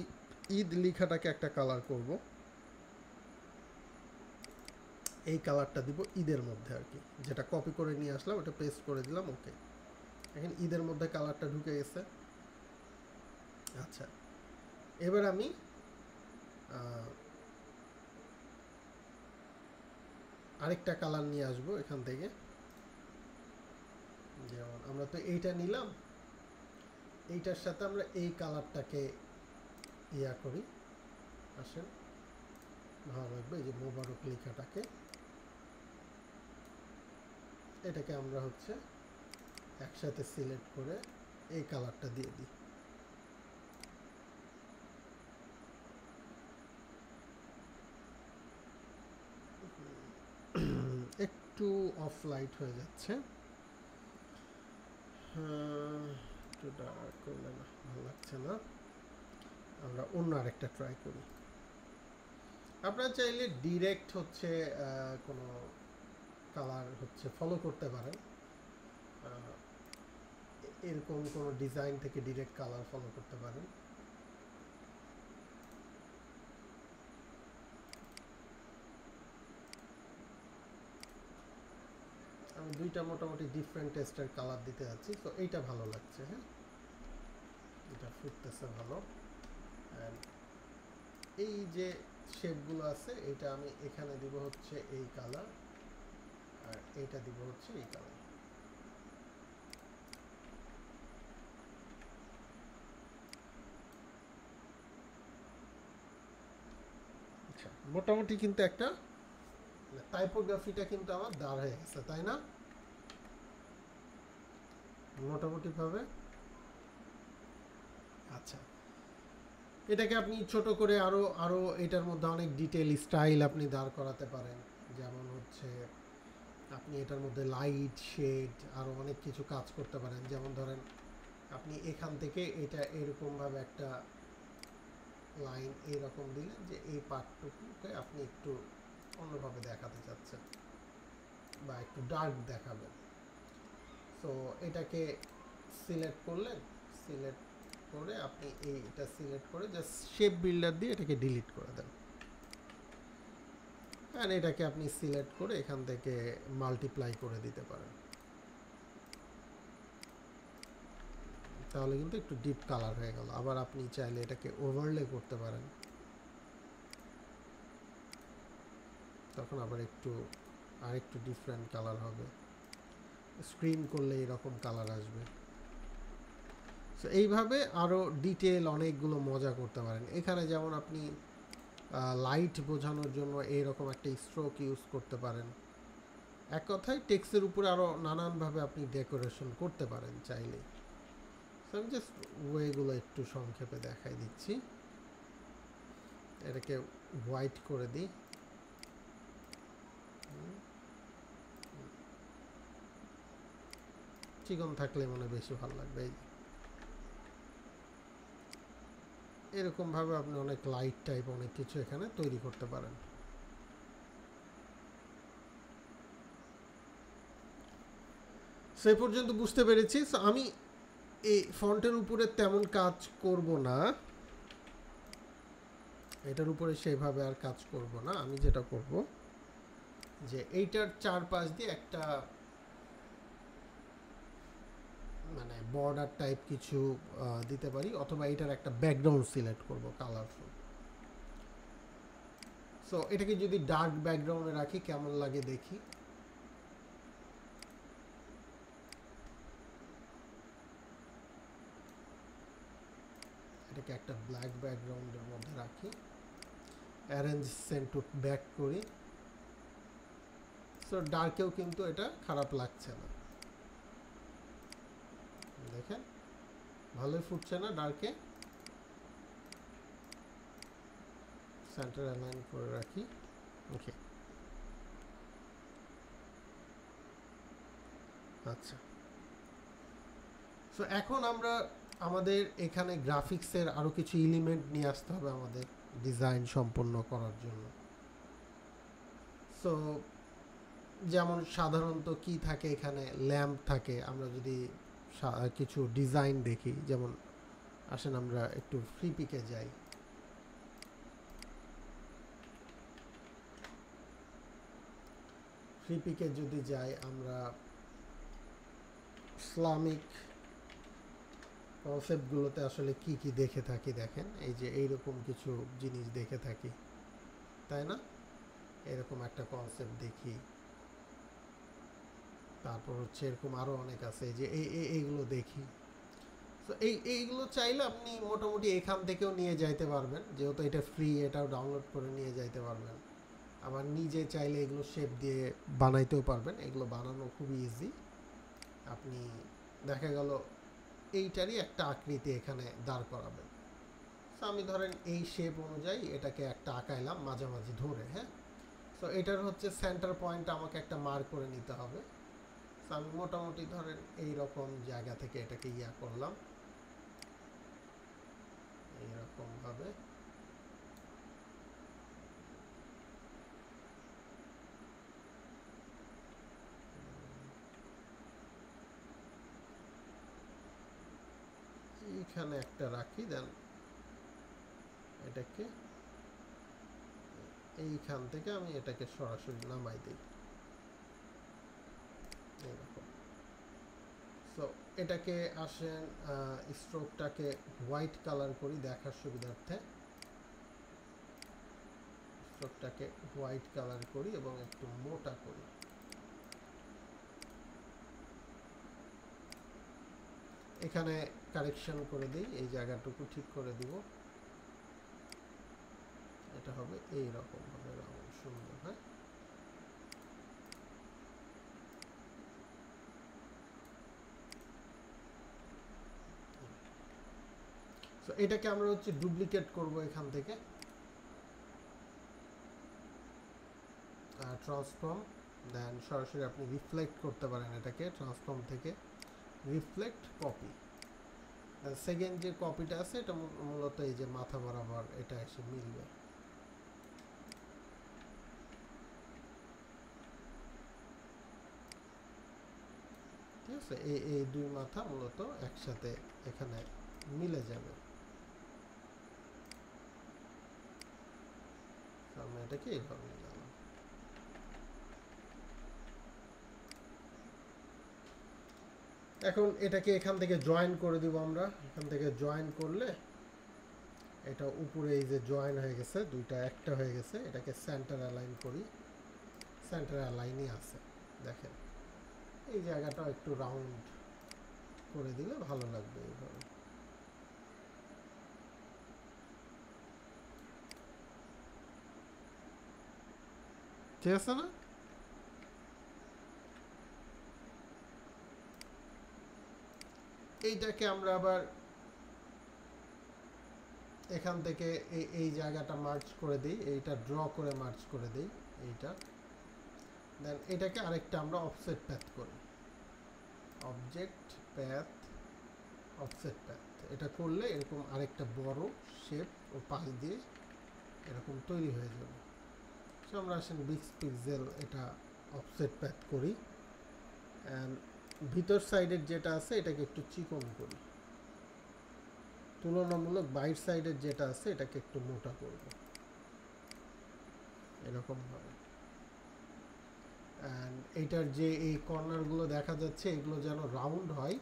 ঈদ লেখাটাকে একটা কালার করব, এই কালারটা দিব ঈদের মধ্যে আর কি, যেটা কপি করে নিয়ে আসলাম ওটা পেস্ট করে দিলাম। ওকে, এখন ঈদের মধ্যে কালারটা ঢুকে গেছে। আচ্ছা, এবার আমি আরেকটা কালার নিয়ে আসবো এখান থেকে। যেমন আমরা তো এইটা নিলাম, এইটার সাথে আমরা এই কালারটাকে ইয়া করি। আসেন, ভালো লাগবে এই যে মোবারক লেখাটাকে এটাকে আমরা হচ্ছে একসাথে সিলেক্ট করে এই কালারটা দিয়ে দিই। একটু অফ লাইট হয়ে যাচ্ছে, একটু ডার্ক করলে না ভালো লাগছে না, আমরা অন্য আরেকটা ট্রাই করি। আপনারা চাইলে ডিরেক্ট হচ্ছে কোনো কালার হচ্ছে ফলো করতে পারেন, এরকম কোনো ডিজাইন থেকে ডিরেক্ট কালার ফলো করতে পারেন। আমি দুইটা মোটামুটি ডিফারেন্ট টেস্টের কালার দিতে যাচ্ছি, তো এইটা ভালো লাগছে। হ্যাঁ, এটা ফুটতেছে ভালো। অ্যান্ড এই যে শেপগুলো আছে এটা আমি এখানে দিব হচ্ছে এই কালার, আর এইটা দিব হচ্ছে এই কালার। আচ্ছা, মোটামুটি কিন্তু একটা টাইপোগ্রাফিটা কিন্তু আমার দাঁড় হয়ে গেছে, তাই না? মোটামুটি ভাবে। আচ্ছা, এটাকে আপনি ছোট করে আরো আরো এটার মধ্যে অনেক ডিটেল স্টাইল আপনি দাঁড় করাতে পারেন। যেমন হচ্ছে আপনি এটার মধ্যে লাইট শেড আরো অনেক কিছু কাজ করতে পারেন। যেমন ধরেন আপনি এখান থেকে এটা এরকমভাবে একটা লাইন এইরকম দিলেন যে এই পার্টটুকুকে আপনি একটু অন্যভাবে দেখাতে চাচ্ছেন বা একটু ডার্ক দেখাবেন। সো এটাকে সিলেক্ট করলেন, সিলেক্ট করে আপনি এইটা সিলেক্ট করে জাস্ট শেপ বিল্ডার দিয়ে এটাকে ডিলিট করে দেন। আর এটাকে আপনি সিলেক্ট করে এখান থেকে মাল্টিপ্লাই করে দিতে পারেন, তাহলে কিন্তু একটু ডিপ কালার হয়ে গেল। আবার আপনি চাইলে এটাকে ওভারলে করতে পারেন, তখন আবার একটু আরেকটু ডিফারেন্ট কালার হবে। স্ক্রিন করলে এরকম কালার আসবে। সো এইভাবে আরও ডিটেল অনেকগুলো মজা করতে পারেন। এখানে যেমন আপনি লাইট বোঝানোর জন্য এইরকম একটা স্ট্রোক ইউজ করতে পারেন। এক কথায় টেক্সটের উপরে আরও নানানভাবে আপনি ডেকোরেশন করতে পারেন চাইলে। সো আমি জাস্ট ওয়েগুলো একটু সংক্ষেপে দেখাই দিচ্ছি। এটাকে হোয়াইট করে দিই, চিকন থাকলে মনে বেশি ভালো লাগবে। এরকমভাবে আপনি অনেক লাইট টাইপ অনেক কিছু এখানে তৈরি করতে পারেন। সে পর্যন্ত বুঝতে পেরেছি। আমি এই ফন্টের উপরে তেমন কাজ করব না, এটার উপরে সেভাবে আর কাজ করব না। আমি যেটা করব যে এইটার চারপাশ দিয়ে একটা মানে বর্ডার টাইপ কিছু দিতে পারি, অথবা এটার একটা ব্যাকগ্রাউন্ড সিলেক্ট করব কালারফুল। সো এটাকে যদি ডার্ক ব্যাকগ্রাউন্ডে রাখি কেমন লাগে দেখি। এটাকে একটা ব্ল্যাক ব্যাকগ্রাউন্ডের মধ্যে রাখি, অ্যারেঞ্জ সেন্ড টু ব্যাক করি। সো ডার্কেও কিন্তু এটা খারাপ লাগছে না, দেখেন ভালোই ফুটছে না ডার্কে। সেন্টার অ্যালাইন করে রাখি, ওকে। আচ্ছা, সো এখন আমরা আমাদের এখানে গ্রাফিক্সের আরও কিছু এলিমেন্ট নিয়ে আসতে হবে আমাদের ডিজাইন সম্পন্ন করার জন্য। সো যেমন সাধারণত কি থাকে, এখানে ল্যাম্প থাকে। আমরা যদি কিছু ডিজাইন দেখি, যেমন আসেন আমরা একটু ফ্রি পিকে যাই। ফ্রি পিকে যদি যাই আমরা ইসলামিক কনসেপ্টগুলোতে আসলে কি কি দেখে থাকি দেখেন, এই যে এইরকম কিছু জিনিস দেখে থাকি, তাই না? এরকম একটা কনসেপ্ট দেখি, তারপর হচ্ছে এরকম আরও অনেক আছে যে এইগুলো দেখি। তো এইগুলো চাইলে আপনি মোটামুটি এখান থেকেও নিয়ে যাইতে পারবেন, যেহেতু এটা ফ্রি, এটাও ডাউনলোড করে নিয়ে যাইতে পারবেন। আবার নিজে চাইলে এগুলো শেপ দিয়ে বানাইতেও পারবেন, এগুলো বানানো খুবই ইজি। আপনি দেখা গেল এইটারই একটা আকৃতি এখানে দাঁড় করাবেন। সো আমি ধরেন এই শেপ অনুযায়ী এটাকে একটা আঁকাইলাম মাঝামাঝি ধরে, হ্যাঁ। সো এটার হচ্ছে সেন্টার পয়েন্ট আমাকে একটা মার্ক করে নিতে হবে। সো আমি মোটামুটি ধরেন এই রকম জায়গা থেকে এটাকে ইয়া করলাম এইরকম ভাবে। এইখানে একটা রাখি, দেন এটাকে এইখান থেকে আমি এটাকে সরাসরি নামাই দিই এইরকম। সো এটাকে আসেন স্ট্রোকটাকে হোয়াইট কালার করি দেখার সুবিধার্থে। স্ট্রোকটাকে হোয়াইট কালার করি এবং একটু মোটা করি। এখানে কারেকশন করে দিই, এই জায়গাটুকু ঠিক করে দিব। এটা হবে এই রকম ভাবে রাউন্ড সুন্দর, হ্যাঁ। সো এটাকে আমরা হচ্ছে ডুপ্লিকেট করব এখান থেকে, ট্রান্সফর্ম, দেন সরাসরি আপনি রিফ্লেক্ট করতে পারেন এটাকে ট্রান্সফর্ম থেকে রিফ্লেক্ট কপি। সেকেন্ড যে কপিটা আছে এটা মূলত এই যে মাথা বরাবর এটা এসে মিলবে। ঠিক আছে, এই দুই মাথা মূলত একসাথে এখানে মিলে যাবে। আমি এটাকে এইভাবে নিলাম। এখন এটাকে এখান থেকে জয়েন করে দিব আমরা। এখান থেকে জয়েন করলে এটা উপরে এই যে জয়েন হয়ে গেছে, দুইটা একটা হয়ে গেছে। এটাকে সেন্টার অ্যালাইন করি, সেন্টার অ্যালাইনই আছে। দেখেন এই জায়গাটাও একটু রাউন্ড করে দিলে ভালো লাগবে এইভাবে। ঠিক আছে না? এইটাকে আমরা আবার এখান থেকে এই জায়গাটা মার্চ করে দিই, এইটা ড্র করে মার্চ করে দিই এইটা। দেন এটাকে আরেকটা আমরা অফসেট প্যাথ করি, অবজেক্ট প্যাথ অফসেট প্যাথ। এটা করলে এরকম আরেকটা বড় শেপ ও পাশ দিয়ে এরকম তৈরি হয়ে যাবে। সো আমরা আসেন 20 পিক্সেল এটা অফসেট প্যাথ করি। অ্যান্ড ভিতর সাইডের যেটা আছে এটাকে একটু চিকন করি, তুলনামূলক বাইর সাইডের যেটা আছে এটাকে একটু মোটা করব এরকমভাবে। অ্যান্ড এইটার যে এই কর্নারগুলো দেখা যাচ্ছে এগুলো যেন রাউন্ড হয়,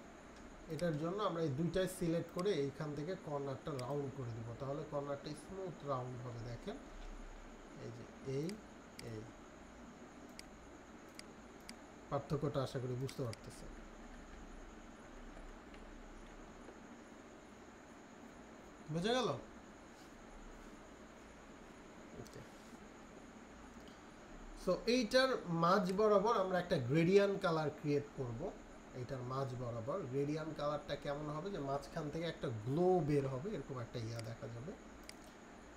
এটার জন্য আমরা এই দুইটাই সিলেক্ট করে এইখান থেকে কর্নারটা রাউন্ড করে দিব, তাহলে কর্নারটা স্মুথ রাউন্ড হবে। দেখেন এই যে এই পার্থক্যটা আশা করি বুঝতে পারতেছে। বুঝা গেল? সো এইটার মাঝ বরাবর আমরা একটা গ্রেডিয়ান্ট কালার ক্রিয়েট করব। এইটার মাঝ বরাবর গ্রেডিয়ান্ট কালারটা কেমন হবে, যে মাঝখান থেকে একটা গ্লো বের হবে, এরকম একটা ইয়া দেখা যাবে।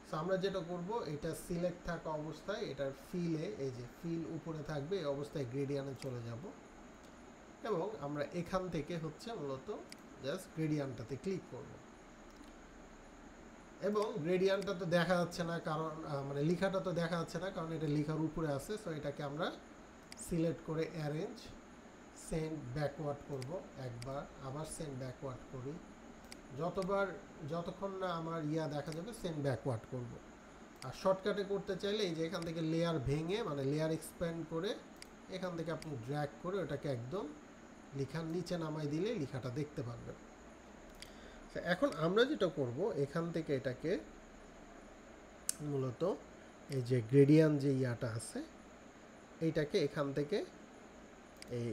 সো আমরা যেটা করব, এটা সিলেক্ট থাকা অবস্থায় এটার ফিলে, এই যে ফিল উপরে থাকবে, এই অবস্থায় গ্রেডিয়ান্টে চলে যাব এবং আমরা এখান থেকে হচ্ছে মূলত জাস্ট গ্রেডিয়ান্টটাতে ক্লিক করব। এবং গ্রেডিয়ান্টটা তো দেখা যাচ্ছে না, কারণ মানে লেখাটা তো দেখা যাচ্ছে না, কারণ এটা লেখার উপরে আছে। সো এটাকে আমরা সিলেক্ট করে অ্যারেঞ্জ সেন্ড ব্যাকওয়ার্ড করব একবার, আবার সেন্ড ব্যাকওয়ার্ড করি, যতক্ষণ না আমার ইয়া দেখা যাবে সেন্ড ব্যাকওয়ার্ড করব। আর শর্টকাটে করতে চাইলে এই যে এখান থেকে লেয়ার ভেঙে, মানে লেয়ার এক্সপ্যান্ড করে এখান থেকে আপনি ড্র্যাগ করে ওটাকে একদম লেখার নিচে নামাই দিলে লেখাটা দেখতে পারবেন। এখন আমরা যেটা করব, এখান থেকে এটাকে মূলত এই যে গ্রেডিয়ান্ট যে ইয়াটা আছে এইটাকে এখান থেকে এই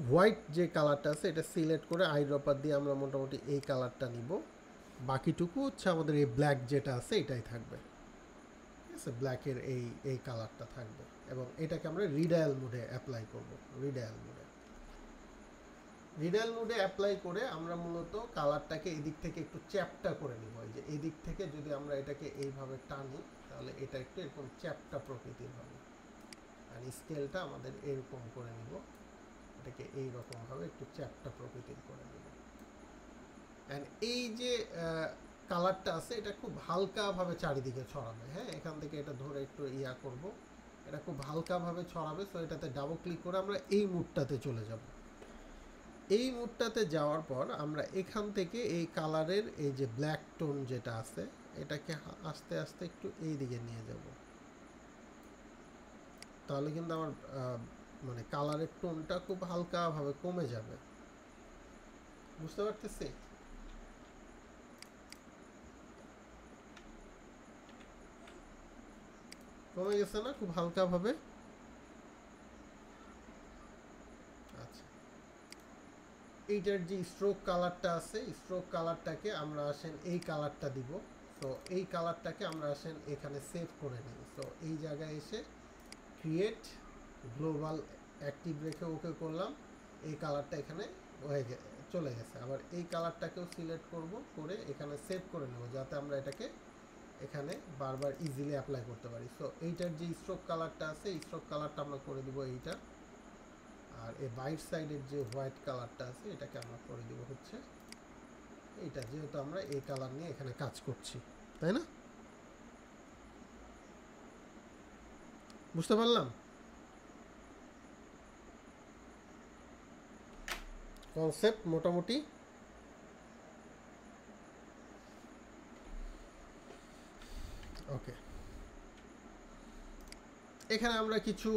হোয়াইট যে কালারটা আছে এটা সিলেক্ট করে আইড্রপার দিয়ে আমরা মোটামুটি এই কালারটা নিব, বাকিটুকু হচ্ছে আমাদের এই ব্ল্যাক যেটা আছে এটাই থাকবে। ঠিক আছে, ব্ল্যাকের এই কালারটা থাকবে এবং এটাকে আমরা রিডায়াল মোডে অ্যাপ্লাই করব। রিডায়াল মোডে অ্যাপ্লাই করে আমরা মূলত কালারটাকে এদিক থেকে একটু চ্যাপ্টা করে নিব। এই যে এদিক থেকে যদি আমরা এটাকে এইভাবে টানি তাহলে এটা একটু এরকম চ্যাপ্টা প্রকৃতির হবে, আর স্কেলটা আমাদের এরকম করে নিব, এটাকে এইরকমভাবে একটু চ্যাপ্টা প্রকৃতির করে নিব। অ্যান্ড এই যে কালারটা আছে এটা খুব হালকাভাবে চারিদিকে ছড়াবে। হ্যাঁ, এখান থেকে এটা ধরে একটু ইয়া করব, এটা খুব হালকাভাবে ছড়াবে। সো এটাতে ডাবল ক্লিক করে আমরা এই মুডটাতে চলে যাব। এই মুডটাতে যাওয়ার পর আমরা এখান থেকে এই কালারের এই যে ব্ল্যাক টোন যেটা আছে এটাকে আস্তে আস্তে একটু এই দিকে নিয়ে যাব। তাহলে কিন্তু আমার মানে কালারের টোনটা খুব হালকাভাবে কমে যাবে। বুঝতে পারতেছি? কমে গেছে না খুব হালকাভাবে? আচ্ছা, এইটার যে স্ট্রোক কালারটা আছে, স্ট্রোক কালারটাকে আমরা আসেন এই কালারটা দিব। তো এই কালারটাকে আমরা আসেন এখানে সেভ করে নিই। তো এই জায়গায় এসে ক্রিয়েট গ্লোবাল অ্যাক্টিভ রেখে ওকে করলাম, এই কালারটা এখানে চলে গেছে। আবার এই কালারটাকেও সিলেক্ট করব, করে এখানে সেভ করে নেব যাতে আমরা এটাকে এখানে বারবার ইজিলি অ্যাপ্লাই করতে পারি। সো এইটার যে স্ট্রোক কালারটা আছে এই স্ট্রোক কালারটা আমরা করে দিব এইটা, আর এই বাইট সাইডের যে হোয়াইট কালারটা আছে এটাকে আমরা করে দিব হচ্ছে এইটা, যেহেতু আমরা এই কালার নিয়ে এখানে কাজ করছি, তাই না? বুঝতে পারলাম কনসেপ্ট মোটামুটি? ওকে, এখানে আমরা কিছু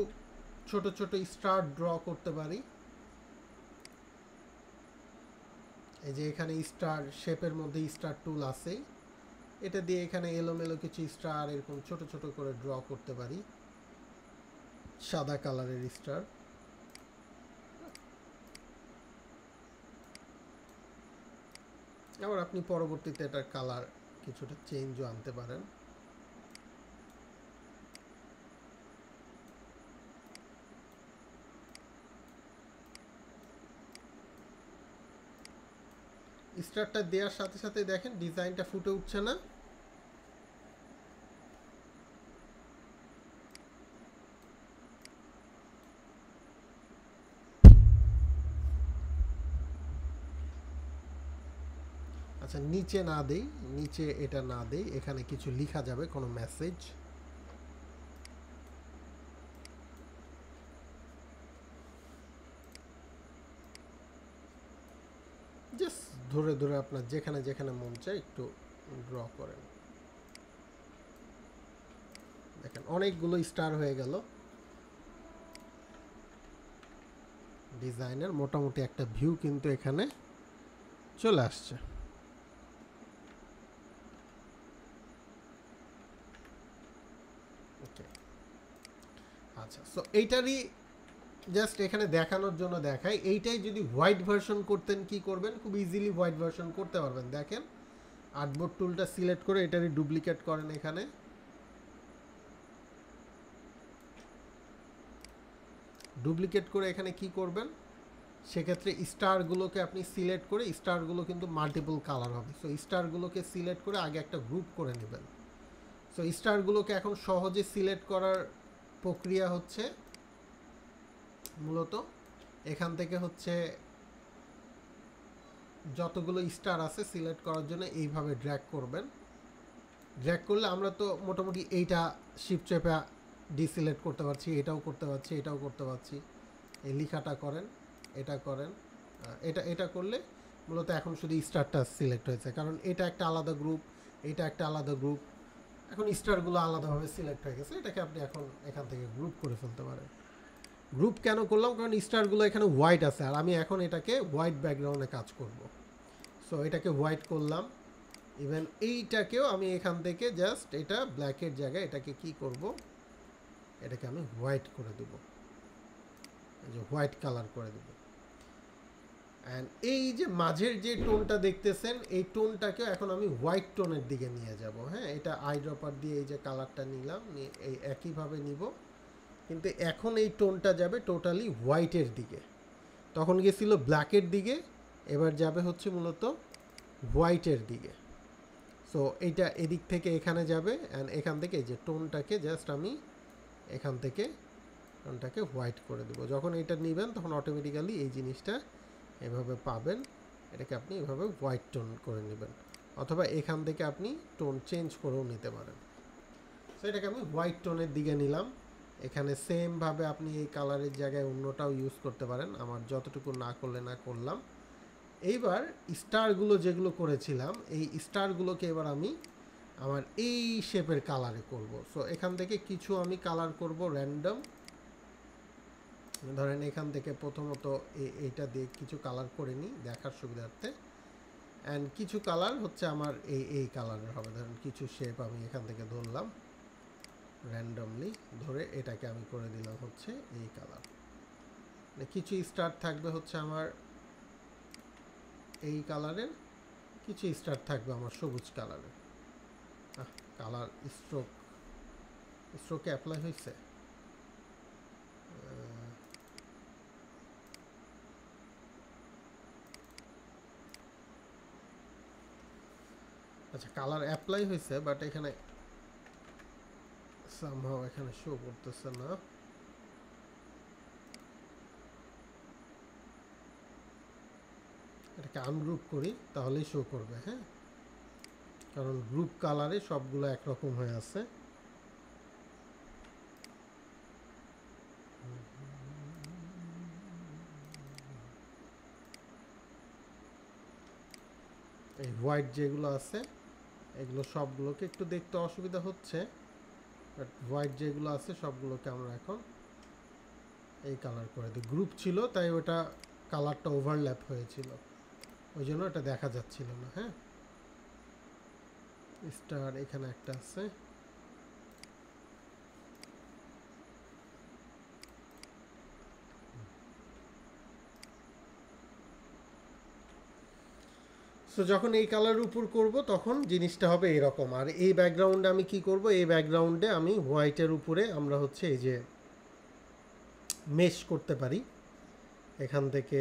ছোট ছোট স্টার ড্র করতে পারি। এই যে এখানে স্টার শেপের মধ্যে স্টার টুল আছে, এটা দিয়ে এখানে এলোমেলো কিছু স্টার এরকম ছোট ছোট করে ড্র করতে পারি, সাদা কালারের স্টার। আবার আপনি পরবর্তীতে এটার কালার কিছুটা চেঞ্জও আনতে পারেন। স্টারটা দেওয়ার সাথে সাথে দেখেন ডিজাইনটা ফুটে উঠছে না? আচ্ছা, নিচে না দেই, নিচে এটা না দেই, এখানে কিছু লেখা যাবে, কোনো মেসেজ। জাস্ট ধরে ধরে আপনার যেখানে যেখানে মন চায় একটু ড্র করেন। দেখেন অনেকগুলো স্টার হয়ে গেল, ডিজাইনের মোটামুটি একটা ভিউ কিন্তু এখানে চলে আসছে। ওকে, আচ্ছা, সো এইটারই জাস্ট এখানে দেখানোর জন্য দেখাই। এইটাই যদি হোয়াইট ভার্সন করতেন কি করবেন? খুব ইজিলি হোয়াইট ভার্সন করতে পারবেন। দেখেন আর্টবোর্ড টুলটা সিলেক্ট করে এটারই ডুপ্লিকেট করেন, এখানে ডুপ্লিকেট করে এখানে কি করবেন, সেক্ষেত্রে স্টারগুলোকে আপনি সিলেক্ট করে, স্টারগুলো কিন্তু মাল্টিপল কালার হবে। সো স্টারগুলোকে সিলেক্ট করে আগে একটা গ্রুপ করে নেবেন। সো স্টারগুলোকে এখন সহজে সিলেক্ট করার প্রক্রিয়া হচ্ছে মূলত এখান থেকে হচ্ছে যতগুলো স্টার আছে সিলেক্ট করার জন্য এইভাবে ড্র্যাগ করবেন। ড্র্যাগ করলে আমরা তো মোটামুটি এইটা শিফট চেপে ডিসিলেক্ট করতে পারছি, এটাও করতে পারছি, এটাও করতে পারছি। এই লেখাটা করেন, এটা করেন, এটা করলে মূলত এখন শুধু স্টারটা সিলেক্ট হয়েছে, কারণ এটা একটা আলাদা গ্রুপ, এটা একটা আলাদা গ্রুপ, এখন স্টারগুলো আলাদাভাবে সিলেক্ট হয়ে গেছে। এটাকে আপনি এখন এখান থেকে গ্রুপ করে ফেলতে পারেন। গ্রুপ কেন করলাম? কারণ স্টারগুলো এখানে হোয়াইট আছে, আর আমি এখন এটাকে হোয়াইট ব্যাকগ্রাউন্ডে কাজ করব। সো এটাকে হোয়াইট করলাম। ইভেন এইটাকেও আমি এখান থেকে জাস্ট এটা ব্ল্যাকের জায়গায় এটাকে কি করব, এটাকে আমি হোয়াইট করে দেব, এই যে হোয়াইট কালার করে দেব। অ্যান্ড এই যে মাঝের যে টোনটা দেখতেছেন এই টোনটাকে এখন আমি হোয়াইট টোনের দিকে নিয়ে যাব। হ্যাঁ, এটা আই ড্রপার দিয়ে এই যে কালারটা নিলাম, এই একইভাবে নিব, কিন্তু এখন এই টোনটা যাবে টোটালি হোয়াইটের দিকে। তখন গেছিল ব্ল্যাকের দিকে, এবার যাবে হচ্ছে মূলত হোয়াইটের দিকে। সো এইটা এদিক থেকে এখানে যাবে, অ্যান্ড এখান থেকে এই যে টোনটাকে জাস্ট আমি এখান থেকে টোনটাকে হোয়াইট করে দেবো। যখন এটা নেবেন তখন অটোমেটিক্যালি এই জিনিসটা এভাবে পাবেন। এটাকে আপনি এভাবে হোয়াইট টোন করে নেবেন, অথবা এখান থেকে আপনি টোন চেঞ্জ করেও নিতে পারেন। সো এটাকে আমি হোয়াইট টোনের দিকে নিলাম। এখানে সেমভাবে আপনি এই কালারের জায়গায় অন্যটাও ইউজ করতে পারেন, আমার যতটুকু না করলে না করলাম। এইবার স্টারগুলো যেগুলো করেছিলাম এই স্টারগুলোকে এবার আমি আমার এই শেপের কালারে করব। সো এখান থেকে কিছু আমি কালার করব র্যান্ডম। ধরেন এখান থেকে প্রথমত এইটা দিয়ে কিছু কালার করে নিই দেখার সুবিধার্থে, অ্যান্ড কিছু কালার হচ্ছে আমার এই কালারের হবে। ধরেন কিছু শেপ আমি এখান থেকে ধরলাম র্যান্ডমলি, ধরে এটাকে আমি করে দিলাম হচ্ছে এই কালার। কিছু স্টার থাকবে হচ্ছে আমার এই কালারের, কিছু স্টার থাকবে আমার সবুজ কালারের। কালার স্ট্রোকে অ্যাপ্লাই হয়েছে। আচ্ছা, কালার অ্যাপ্লাই হয়েছে, বাট এখানে সামহাও এখানে শো করতেছে না। এটাকে আনগ্রুপ করি তাহলেই শো করবে। হ্যাঁ, কারণ গ্রুপ কালারে সবগুলো একরকম হয়ে আছে। এই হোয়াইট যেগুলো আছে এগুলো সবগুলোকে একটু দেখতে অসুবিধা হচ্ছে, বাট হোয়াইট যেগুলো আছে সবগুলোকে আমরা এখন এই কালার করে দিই। গ্রুপ ছিল তাই ওটা কালারটা ওভারল্যাপ হয়েছিল, ওই জন্য এটা দেখা যাচ্ছিল না। হ্যাঁ, স্টার এখানে একটা আছে। সো যখন এই কালারের উপর করব তখন জিনিসটা হবে এরকম। আর এই ব্যাকগ্রাউন্ডে আমি কি করব, এই ব্যাকগ্রাউন্ডে আমি হোয়াইটের উপরে আমরা হচ্ছে এই যে মেশ করতে পারি, এখান থেকে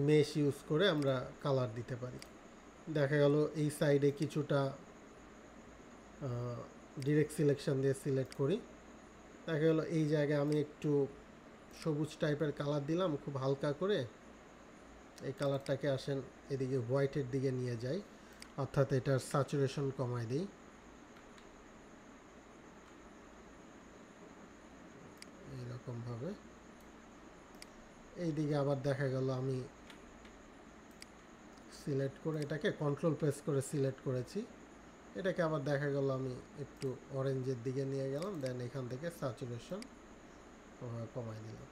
মেশ ইউজ করে আমরা কালার দিতে পারি। দেখা গেল এই সাইডে কিছুটা ডিরেক্ট সিলেকশন দিয়ে সিলেক্ট করি, দেখা গেল এই জায়গায় আমি একটু সবুজ টাইপের কালার দিলাম খুব হালকা করে। এই কালারটাকে আসেন এদিকে হোয়াইটের দিকে নিয়ে যাই, অর্থাৎ এটার স্যাচুরেশন কমাই দিই। এইরকমভাবে এইদিকে আবার দেখা গেল আমি সিলেক্ট করে এটাকে কন্ট্রোল প্রেস করে সিলেক্ট করেছি, এটাকে আবার দেখা গেল আমি একটু অরেঞ্জের দিকে নিয়ে গেলাম, দেন এখান থেকে স্যাচুরেশন কমাই দিলাম।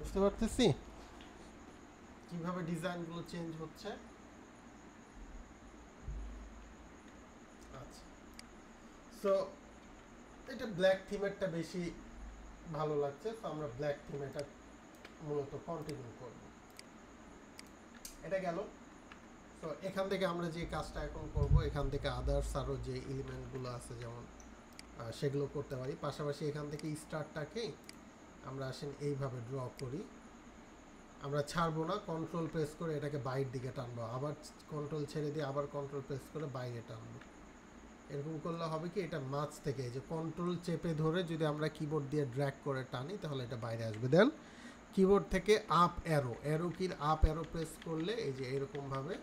বুঝতে পারতেছি কিভাবে ডিজাইনগুলো চেঞ্জ হচ্ছে। আচ্ছা, সো এটা ব্ল্যাক থিমেরটা বেশি ভালো লাগছে, তো আমরা ব্ল্যাক থিম এটা মূলত কন্টিনিউ করব। এটা গেল। সো এখান থেকে আমরা যে কাজটা এখন করব, এখান থেকে আদার্স আরও যে এলিমেন্টগুলো আছে যেমন সেগুলো করতে পারি। পাশাপাশি এখান থেকে স্টারটাকে আমরা আসেন এইভাবে ড্র করি, আমরা ছাড়বো না, কন্ট্রোল প্রেস করে এটাকে বাইরের দিকে টানবো, আবার কন্ট্রোল ছেড়ে দিয়ে আবার কন্ট্রোল প্রেস করে বাইরে টানবো। এরকম করলে হবে কি, এটা মাঝ থেকে এই যে কন্ট্রোল চেপে ধরে যদি আমরা কিবোর্ড দিয়ে ড্র্যাগ করে টানি তাহলে এটা বাইরে আসবে। দেন কিবোর্ড থেকে আপ অ্যারো কির আপ অ্যারো প্রেস করলে এই যে এরকমভাবে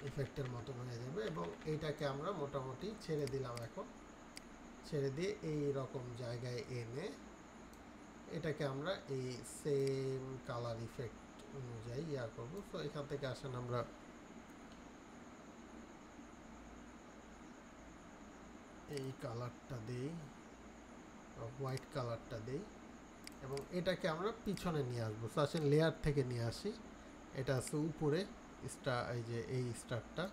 ইফেক্টের মতো হয়ে যাবে। এবং এইটাকে আমরা মোটামুটি ছেড়ে দিলাম, এখন ছেড়ে দিয়ে এই রকম জায়গায় এনে এটাকে আমরা এই সেম কালার ইফেক্ট অনুযায়ী করবো। তো এখান থেকে আসেন আমরা এই কালারটা দিই, হোয়াইট কালারটা দিই, এবং এটাকে আমরা পিছনে নিয়ে আসবো। তো আসেন লেয়ার থেকে নিয়ে আসি, এটা আছে উপরে, স্টার, এই যে এই স্টারটা,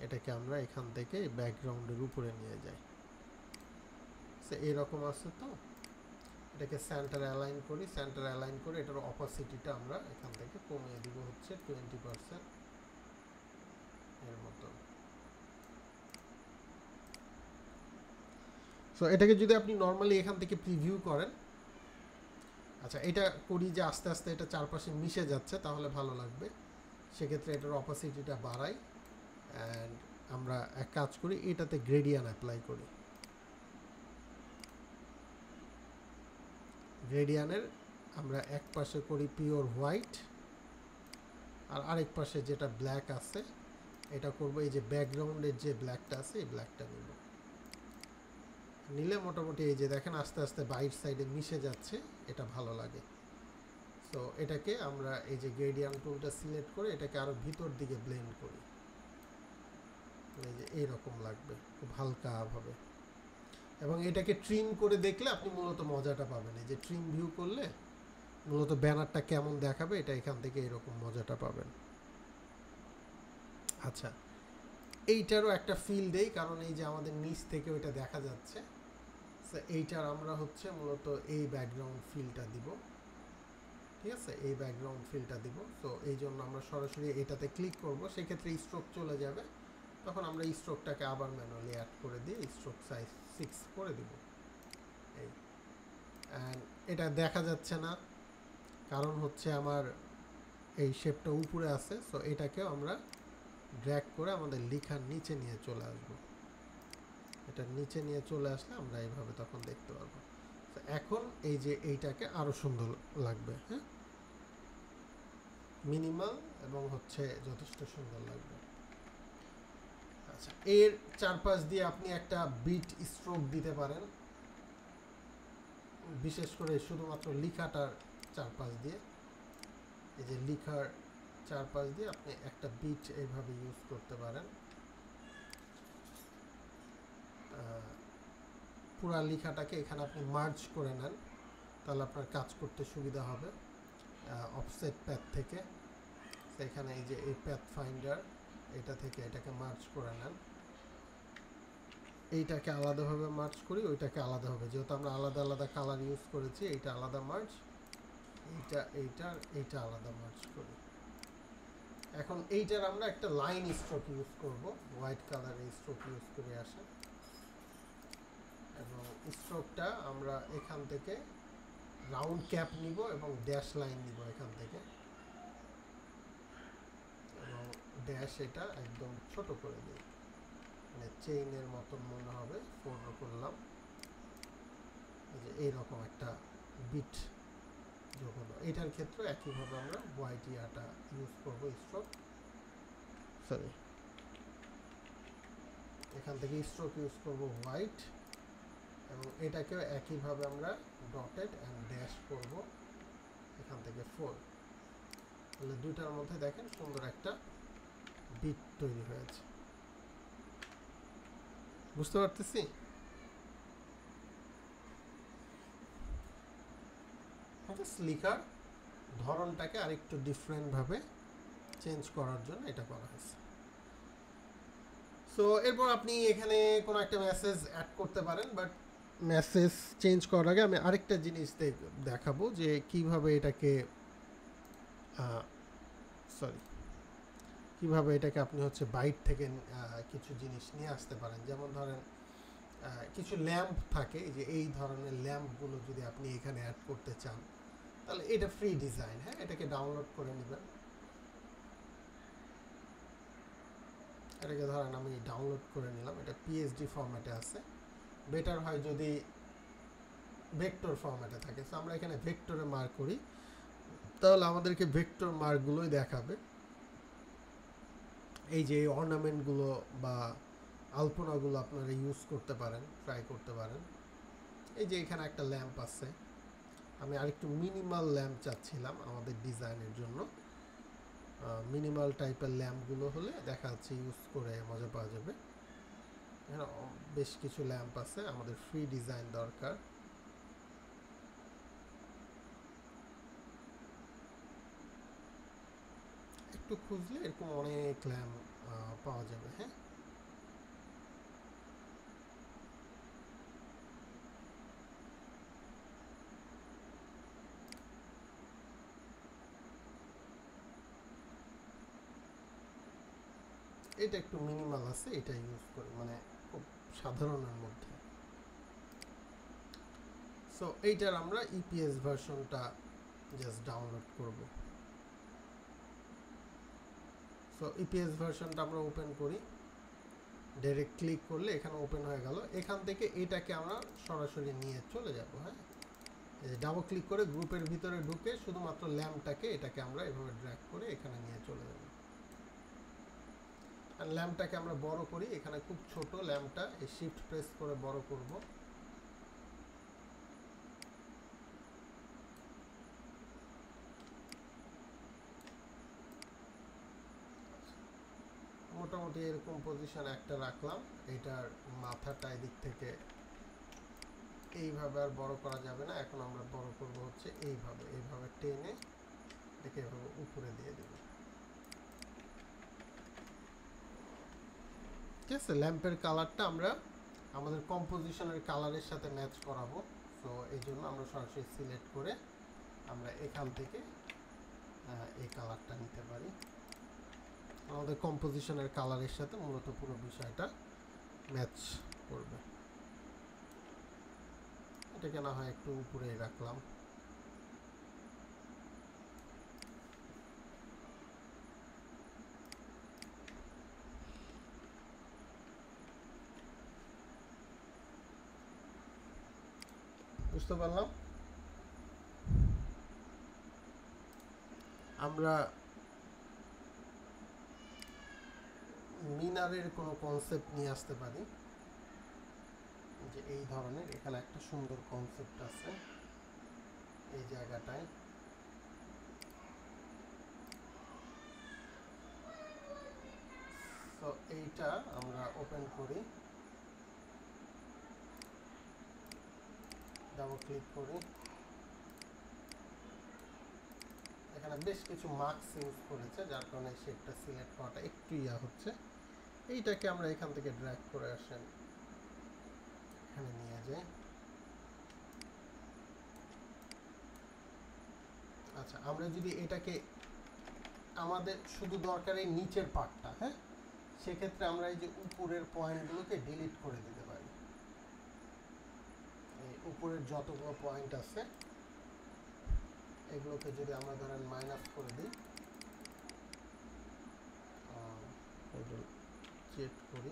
এটাকে আমরা এখান থেকে ব্যাকগ্রাউন্ডের উপরে নিয়ে যাই। সে এরকম আছে, তো এটাকে সেন্টার অ্যালাইন করি। সেন্টার অ্যালাইন করে এটার অপাসিটিটা আমরা এখান থেকে কমিয়ে দিব হচ্ছে 20% এর মতো। সো এটাকে যদি আপনি নর্মালি এখান থেকে প্রিভিউ করেন, আচ্ছা এটা করি যে আস্তে আস্তে এটা চারপাশে মিশে যাচ্ছে, তাহলে ভালো লাগবে। সেক্ষেত্রে এটার অপাসিটিটা বাড়াই, অ্যান্ড আমরা এক কাজ করি, এটাতে গ্রেডিয়ান অ্যাপ্লাই করি। গ্রেডিয়ানের আমরা এক পাশে করি পিওর হোয়াইট, আর আরেক পাশে যেটা ব্ল্যাক আছে এটা করব এই যে ব্যাকগ্রাউন্ডের যে ব্ল্যাকটা আছে এই ব্ল্যাকটা নিব। নিলে মোটামুটি এই যে দেখেন আস্তে আস্তে বাইর সাইডে মিশে যাচ্ছে, এটা ভালো লাগে। সো এটাকে আমরা এই যে গ্রেডিয়ান্ট টুলটা সিলেক্ট করে এটাকে আরও ভিতর দিকে ব্লেন্ড করি, এই যে এইরকম লাগবে, খুব হালকাভাবে। এবং এটাকে ট্রিম করে দেখলে আপনি মূলত মজাটা পাবেন। এই যে ট্রিম ভিউ করলে মূলত ব্যানারটা কেমন দেখাবে এটা এখান থেকে এরকম মজাটা পাবেন। আচ্ছা, এইটারও একটা ফিল দেই, কারণ এই যে আমাদের নিচ থেকে ওইটা দেখা যাচ্ছে। সো এইটার আমরা হচ্ছে মূলত এই ব্যাকগ্রাউন্ড ফিলটা দিব, ঠিক আছে, এই ব্যাকগ্রাউন্ড ফিলটা দিব। সো এই জন্য আমরা সরাসরি এটাতে ক্লিক করব, সেক্ষেত্রে স্ট্রোক চলে যাবে। তখন আমরা স্ট্রোকটাকে আবার ম্যানুয়ালি অ্যাড করে দিয়ে স্ট্রোক সাইজ 6 করে দিব। এই অ্যান্ড এটা দেখা যাচ্ছে না, কারণ হচ্ছে আমার এই শেপটা উপরে আছে। সো এটাকেও আমরা ড্র্যাগ করে আমাদের লেখার নিচে নিয়ে চলে আসব। এটা নিচে নিয়ে চলে আসলে আমরা এইভাবে তখন দেখতে পারবো। তো এখন এই যে এইটাকে আরও সুন্দর লাগবে, হ্যাঁ, মিনিমাল এবং হচ্ছে যথেষ্ট সুন্দর লাগবে। আচ্ছা, এর চারপাশ দিয়ে আপনি একটা বিট স্ট্রোক দিতে পারেন, বিশেষ করে শুধুমাত্র লেখাটার চারপাশ দিয়ে। এই যে লেখার চারপাশ দিয়ে আপনি একটা বিট এইভাবে ইউজ করতে পারেন। পুরা লেখাটাকে এখানে আপনি মার্জ করে নেন, তাহলে আপনার কাজ করতে সুবিধা হবে। অফসেট প্যাথ থেকে এখানে এই যে এই প্যাথ ফাইন্ডার, এটা থেকে এটাকে মার্জ করে নেন। এইটাকে আলাদাভাবে মার্জ করি, ওইটাকে আলাদা হবে, যেহেতু আমরা আলাদা আলাদা কালার ইউজ করেছি। এইটা আলাদা মার্জ, এইটা আলাদা মার্জ করি। এখন এইটার আমরা একটা লাইন স্ট্রোক ইউজ করব, হোয়াইট কালারের স্ট্রোক ইউজ করে আসে। এবং স্ট্রোকটা আমরা এখান থেকে রাউন্ড ক্যাপ নিব এবং ড্যাশ লাইন নিব এখান থেকে, এবং ড্যাশ এটা একদম ছোট করে দিই, মানে চেইনের মতন মনে হবে। ফোল্ড করলাম, এই যে এইরকম একটা বিট যোগ হলো। এটার ক্ষেত্রে একইভাবে আমরা হোয়াইট ইয়াটা ইউজ করবো, স্ট্রোক, সরি, এখান থেকে স্ট্রোক ইউজ করবো হোয়াইট, এবং এটাকেও একইভাবে আমরা ডটেড অ্যান্ড ড্যাশ করব এখান থেকে 4। তাহলে দুইটার মধ্যে দেখেন সুন্দর একটা বিট তৈরি হয়েছে। বুঝতে পারতেছি? লেখার ধরনটাকে আরেকটু ডিফারেন্টভাবে চেঞ্জ করার জন্য এটা করা হয়েছে। সো এরপর আপনি এখানে কোনো একটা মেসেজ অ্যাড করতে পারেন, বাট মেসেজ চেঞ্জ করার আগে আমি আরেকটা জিনিস দেখাবো যে কিভাবে এটাকে কিভাবে এটাকে আপনি হচ্ছে বাইট থেকে কিছু জিনিস নিয়ে আসতে পারেন। যেমন ধরেন কিছু ল্যাম্প থাকে, যে এই ধরনের ল্যাম্পগুলো যদি আপনি এখানে অ্যাড করতে চান, তাহলে এটা ফ্রি ডিজাইন, হ্যাঁ, এটাকে ডাউনলোড করে নেবেন। এটাকে ধরেন আমি ডাউনলোড করে নিলাম, এটা পিএসডি ফরম্যাটে আছে। বেটার হয় যদি ভেক্টর ফরম্যাটে থাকে। সো আমরা এখানে ভেক্টরে মার্ক করি, তাহলে আমাদেরকে ভেক্টর মার্কগুলোই দেখাবে। এই যে অর্নামেন্টগুলো বা আলপনাগুলো আপনারা ইউজ করতে পারেন, ট্রাই করতে পারেন। এই যে এখানে একটা ল্যাম্প আছে, আমি আরেকটু মিনিমাল ল্যাম্প চাচ্ছিলাম আমাদের ডিজাইনের জন্য। মিনিমাল টাইপের ল্যাম্পগুলো হলে দেখা যাচ্ছে ইউজ করে মজা পাওয়া যাবে। এখানে বেশ কিছু ল্যাম্প আছে, আমাদের ফ্রি ডিজাইন দরকার। একটু খুঁজলে এরকম অনেক ল্যাম্প পাওয়া যাবে। হ্যাঁ, এটা একটু মিনিমাল আছে, এটা ইউজ করি, মানে খুব সাধারণের মধ্যে। সো এইটার আমরা ইপিএস ভার্সনটা জাস্ট ডাউনলোড করব। সো ইপিএস ভার্সনটা আমরা ওপেন করি, ডাইরেক্ট ক্লিক করলে এখানে ওপেন হয়ে গেল। এখান থেকে এটাকে আমরা সরাসরি নিয়ে চলে যাব। হ্যাঁ, ডাবল ক্লিক করে গ্রুপের ভিতরে ঢুকে শুধুমাত্র ল্যাম্পটাকে, এটাকে আমরা এভাবে ড্র্যাগ করে এখানে নিয়ে চলে যাব। আর ল্যাম্পটাকে আমরা বড় করি, এখানে খুব ছোট ল্যাম্পটা, এই শিফট প্রেস করে বড় করব। মোটামুটি এরকম পজিশন একটা রাখলাম। এটার মাথাটা এদিক থেকে এইভাবে আর বড় করা যাবে না, এখন আমরা বড় করব হচ্ছে এইভাবে, এইভাবে টেনে এটাকে এভাবে উপরে দিয়ে দেব। ঠিক আছে, ল্যাম্পের কালারটা আমরা আমাদের কম্পোজিশনের কালারের সাথে ম্যাচ করাবো। সো এই জন্য আমরা সরাসরি সিলেক্ট করে আমরা এখান থেকে এই কালারটা নিতে পারি। আমাদের কম্পোজিশনের কালারের সাথে মূলত পুরো বিষয়টা ম্যাচ করবে। এটাকে না হয় একটু উপরেই রাখলাম। বুঝতে পারলাম। আমরা মিনারের কোনো কনসেপ্ট নিয়ে আসতে পারি, যে এই ধরনের এখানে একটা সুন্দর কনসেপ্ট আছে এই জায়গাটায়। তো এইটা আমরা ওপেন করি, ডাবল ক্লিক করি, এখানে বেশ কিছু মার্কস ইউজ করেছে যার কারণে শেপটা সিলেক্ট করাটা একটু হচ্ছে। এইটাকে আমরা এখান থেকে ড্র্যাগ করে আসেন, এখানে নিয়ে যাই। আচ্ছা, আমরা যদি এটাকে, আমাদের শুধু দরকার এই নিচের পার্টটা, হ্যাঁ, সেক্ষেত্রে আমরা এই যে উপরের পয়েন্টগুলোকে ডিলিট করে দিতে পারি। এই উপরের যতগুলো পয়েন্ট আছে এগুলোকে যদি আমরা ধরেন মাইনাস করে দিই, চেক করি,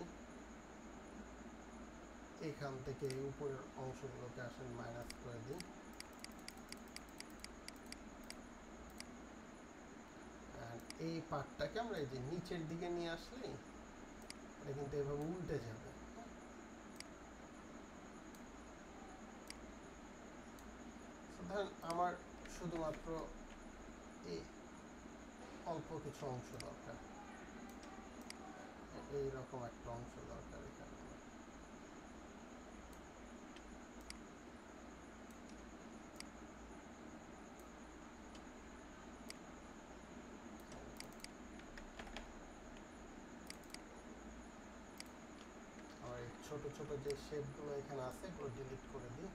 এখান থেকে এই উপরের অংশগুলোকে আসেন মাইনাস করে দিই। এই পার্টটাকে আমরা এই যে নিচের দিকে নিয়ে আসলে এটা কিন্তু এভাবে উল্টে যাবে। ধরেন আমার শুধুমাত্র এই অল্প কিছু অংশ দরকার, এইরকম একটা অংশ দরকার এখানে। আর এই ছোট ছোট যে শেপগুলো এখানে আছে এগুলো ডিলিট করে দিই।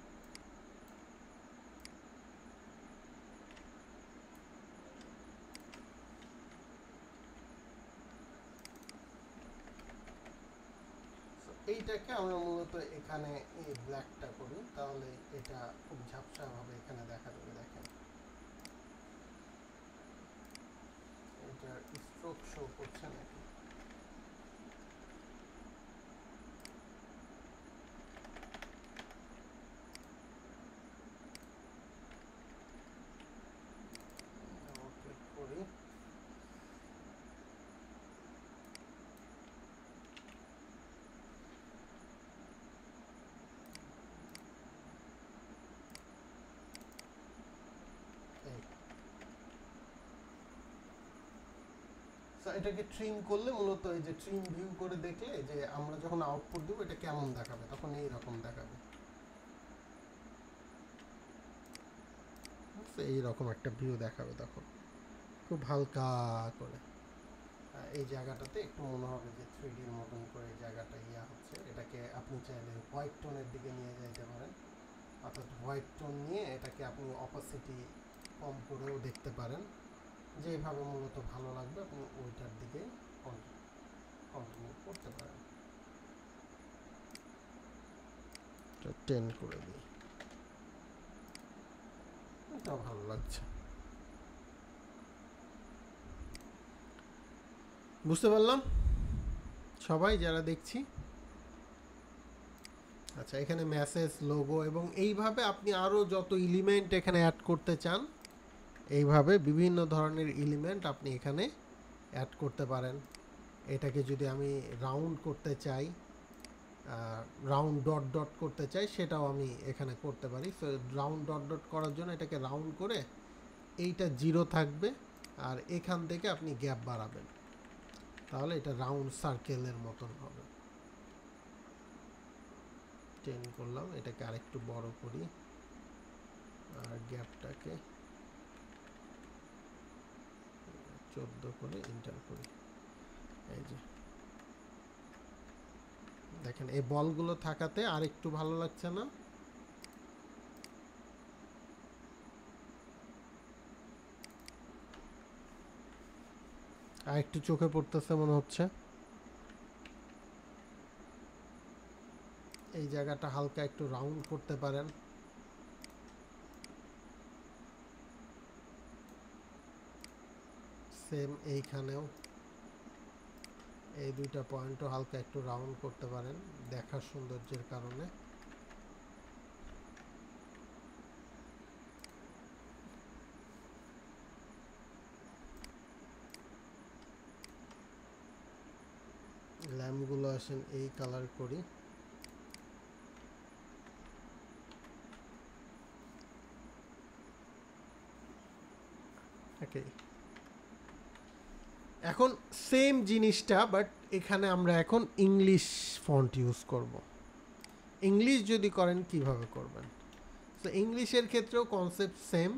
এইটাকে আমরা মূলত এখানে এই ব্ল্যাকটা করি, তাহলে এটা খুব ঝাপসা ভাবে এখানে দেখা যাবে। দেখেন এটার স্ট্রোক শো করছে নাকি? ক্লিক করি, এটাকে ট্রিম করলে মূলত এই যে ট্রিম ভিউ করে দেখলে যে আমরা যখন আউটপুট দেবো এটা কেমন দেখাবে, তখন এইরকম দেখাবে। এইরকম একটা ভিউ দেখাবে তখন, খুব হালকা করে। এই জায়গাটাতে একটু মনে হবে যে 3Dর মতন করে এই জায়গাটা ইয়া হচ্ছে। এটাকে আপনি চাইলে হোয়াইট টোনের দিকে নিয়ে যাইতে পারেন, অর্থাৎ হোয়াইট টোন নিয়ে এটাকে আপনি অপাসিটি কম করেও দেখতে পারেন। যেভাবে মূলত ভালো লাগবে আপনি ওইটার দিকে কন্টিনিউ করতে পারেন। 10 করে দিই, এটাও ভালো লাগছে। বুঝতে পারলাম সবাই যারা দেখছি? আচ্ছা, এখানে মেসেজ, লোগো এবং এইভাবে আপনি আরও যত এলিমেন্ট এখানে অ্যাড করতে চান, এইভাবে বিভিন্ন ধরনের এলিমেন্ট আপনি এখানে অ্যাড করতে পারেন। এটাকে যদি আমি রাউন্ড করতে চাই, রাউন্ড ডট ডট করতে চাই, সেটাও আমি এখানে করতে পারি। সো রাউন্ড ডট ডট করার জন্য এটাকে রাউন্ড করে এইটা 0 থাকবে, আর এখান থেকে আপনি গ্যাপ বাড়াবেন, তাহলে এটা রাউন্ড সার্কেলের মতন হবে। 10 করলাম, এটাকে আরেকটু বড় করি, আর গ্যাপটাকে 14 করে এন্টার করি। এই যে দেখেন, এই বলগুলো থাকাতে আর একটু ভালো লাগছে না? আর একটু চোখে পড়তেছে মনে হচ্ছে। এই জায়গাটা হালকা একটু রাউন্ড করতে পারেন। সেম এইখানেও এই দুইটা পয়েন্টও হালকা একটু রাউন্ড করতে পারেন দেখার সৌন্দর্যের কারণে। ল্যাম্পগুলো আসেন এই কালার করি। ওকে, এখন সেম জিনিসটা, বাট এখানে আমরা এখন ইংলিশ ফন্ট ইউজ করব। ইংলিশ যদি করেন কিভাবে করবেন? তো ইংলিশের ক্ষেত্রেও কনসেপ্ট সেম।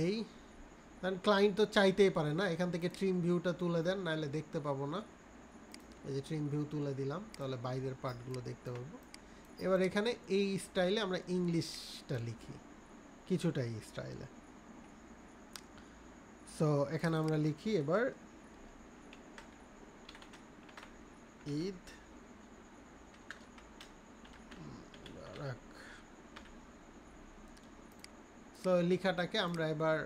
এই কারণ ক্লায়েন্ট তো চাইতেই পারে না, এখান থেকে ট্রিম ভিউটা তুলে দেন, নাহলে দেখতে পাবো না। এই যে ট্রিম ভিউ তুলে দিলাম, তাহলে বাইরের পার্টগুলো দেখতে পাবো। এবার এখানে এই স্টাইলে আমরা ইংলিশটা লিখি, কিছুটা এই স্টাইলে। সো এখানে আমরা লিখি এবার ঈদ মুবারক। সো লেখাটাকে আমরা এবার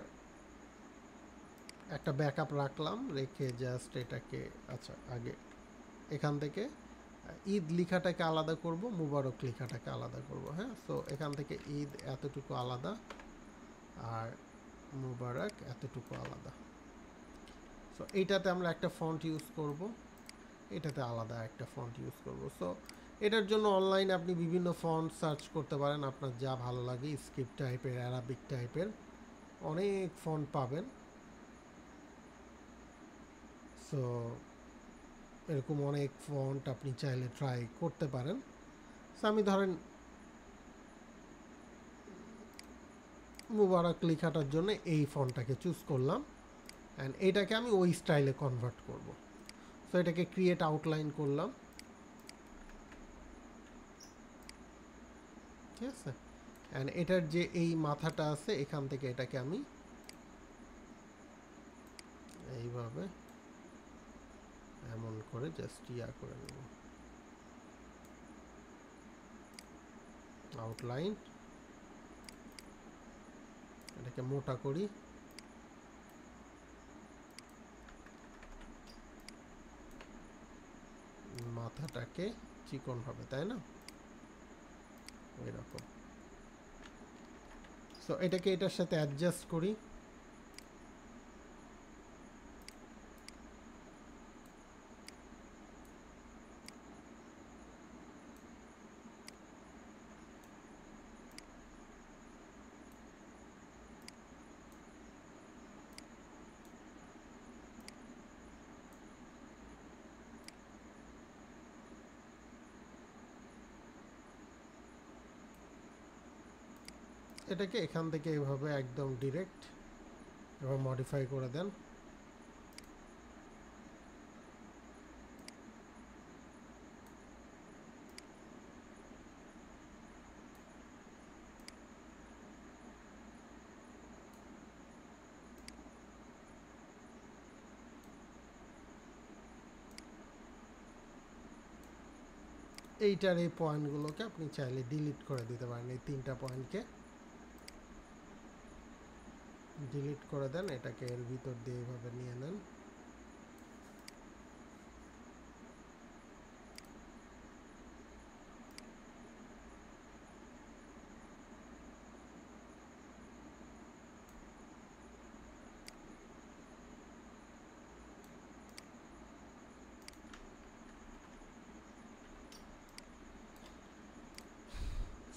একটা ব্যাকআপ রাখলাম, রেখে জাস্ট এটাকে, আচ্ছা আগে এখান থেকে ঈদ লেখাটাকে আলাদা করব, মুবারক লেখাটাকে আলাদা করব। হ্যাঁ, সো এখান থেকে ঈদ এতটুকু আলাদা, আর মুবারক এতটুকু আলাদা। সো এইটাতে আমরা একটা ফন্ট ইউজ করব, এটাতে আলাদা একটা ফন্ট ইউজ করব। সো এটার জন্য অনলাইনে আপনি বিভিন্ন ফন্ট সার্চ করতে পারেন, আপনার যা ভালো লাগে, স্ক্রিপ্ট টাইপের, অ্যারাবিক টাইপের অনেক ফন্ট পাবেন। সো এরকম অনেক ফন্ট আপনি চাইলে ট্রাই করতে পারেন। সো আমি ধরেন মুবারক লেখাটার জন্য এই ফন্টটাকে চুজ করলাম, অ্যান্ড এটাকে আমি ওই স্টাইলে কনভার্ট করব। সো এটাকে ক্রিয়েট আউটলাইন করলাম, ঠিক আছে। অ্যান্ড এটার যে এই মাথাটা আছে, এখান থেকে এটাকে আমি এইভাবে এমন করে জাস্ট ইয়া করে নেব, আউটলাইন। এটাকে মোটা করি, মাথাটাকে চিকন হবে, তাই না? এরকম। সো এটাকে এটার সাথে অ্যাডজাস্ট করি। এটাকে এখান থেকে এভাবে একদম ডিরেক্ট এবার মডিফাই করে দেন। এইটার এই পয়েন্টগুলোকে আপনি চাইলে ডিলিট করে দিতে পারেন। এই 3টা পয়েন্টকে ডিলিট করে দেন, এটাকে এর ভিতর দিয়ে এইভাবে নিয়ে নেন।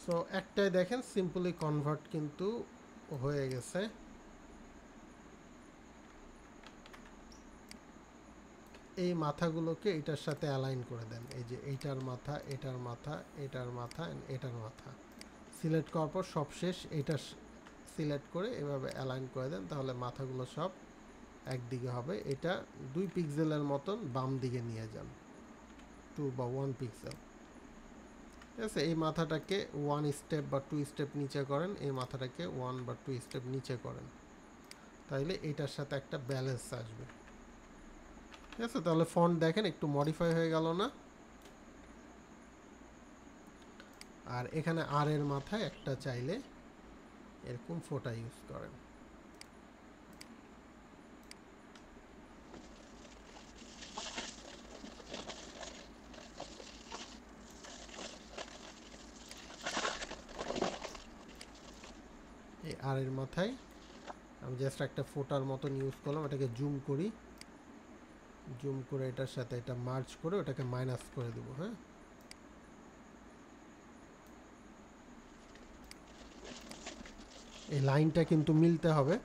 সো একটাই দেখেন সিম্পলি কনভার্ট কিন্তু হয়ে গেছে। এই মাথাগুলোকে এটার সাথে অ্যালাইন করে দেন। এই যে এইটার মাথা, এটার মাথা, এটার মাথা, এটার মাথা সিলেক্ট করার পর সব শেষ এটা সিলেক্ট করে এভাবে অ্যালাইন করে দেন, তাহলে মাথাগুলো সব একদিকে হবে। এটা 2 পিক্সেলের মতন বাম দিকে নিয়ে যান, 2 বা 1 পিক্সেল। ঠিক আছে, এই মাথাটাকে 1 স্টেপ বা 2 স্টেপ নিচে করেন, এই মাথাটাকে 1 বা 2 স্টেপ নিচে করেন, তাইলে এটার সাথে একটা ব্যালেন্স আসবে। ঠিক আছে, তাহলে ফন্ট দেখেন একটু মডিফাই হয়ে গেল না? আর এখানে আর এর মাথায় একটা চাইলে এরকম ফোঁটা ইউজ করেন। এই আর এর মাথায় আমি জাস্ট একটা ফোঁটার মতন ইউজ করলাম, এটাকে জুম করি, জুম করে এটার সাথে এটা মার্জ করে ওটাকে মাইনাস করে দেবো। হ্যাঁ, এই লাইনটা কিন্তু মিলতে হবে।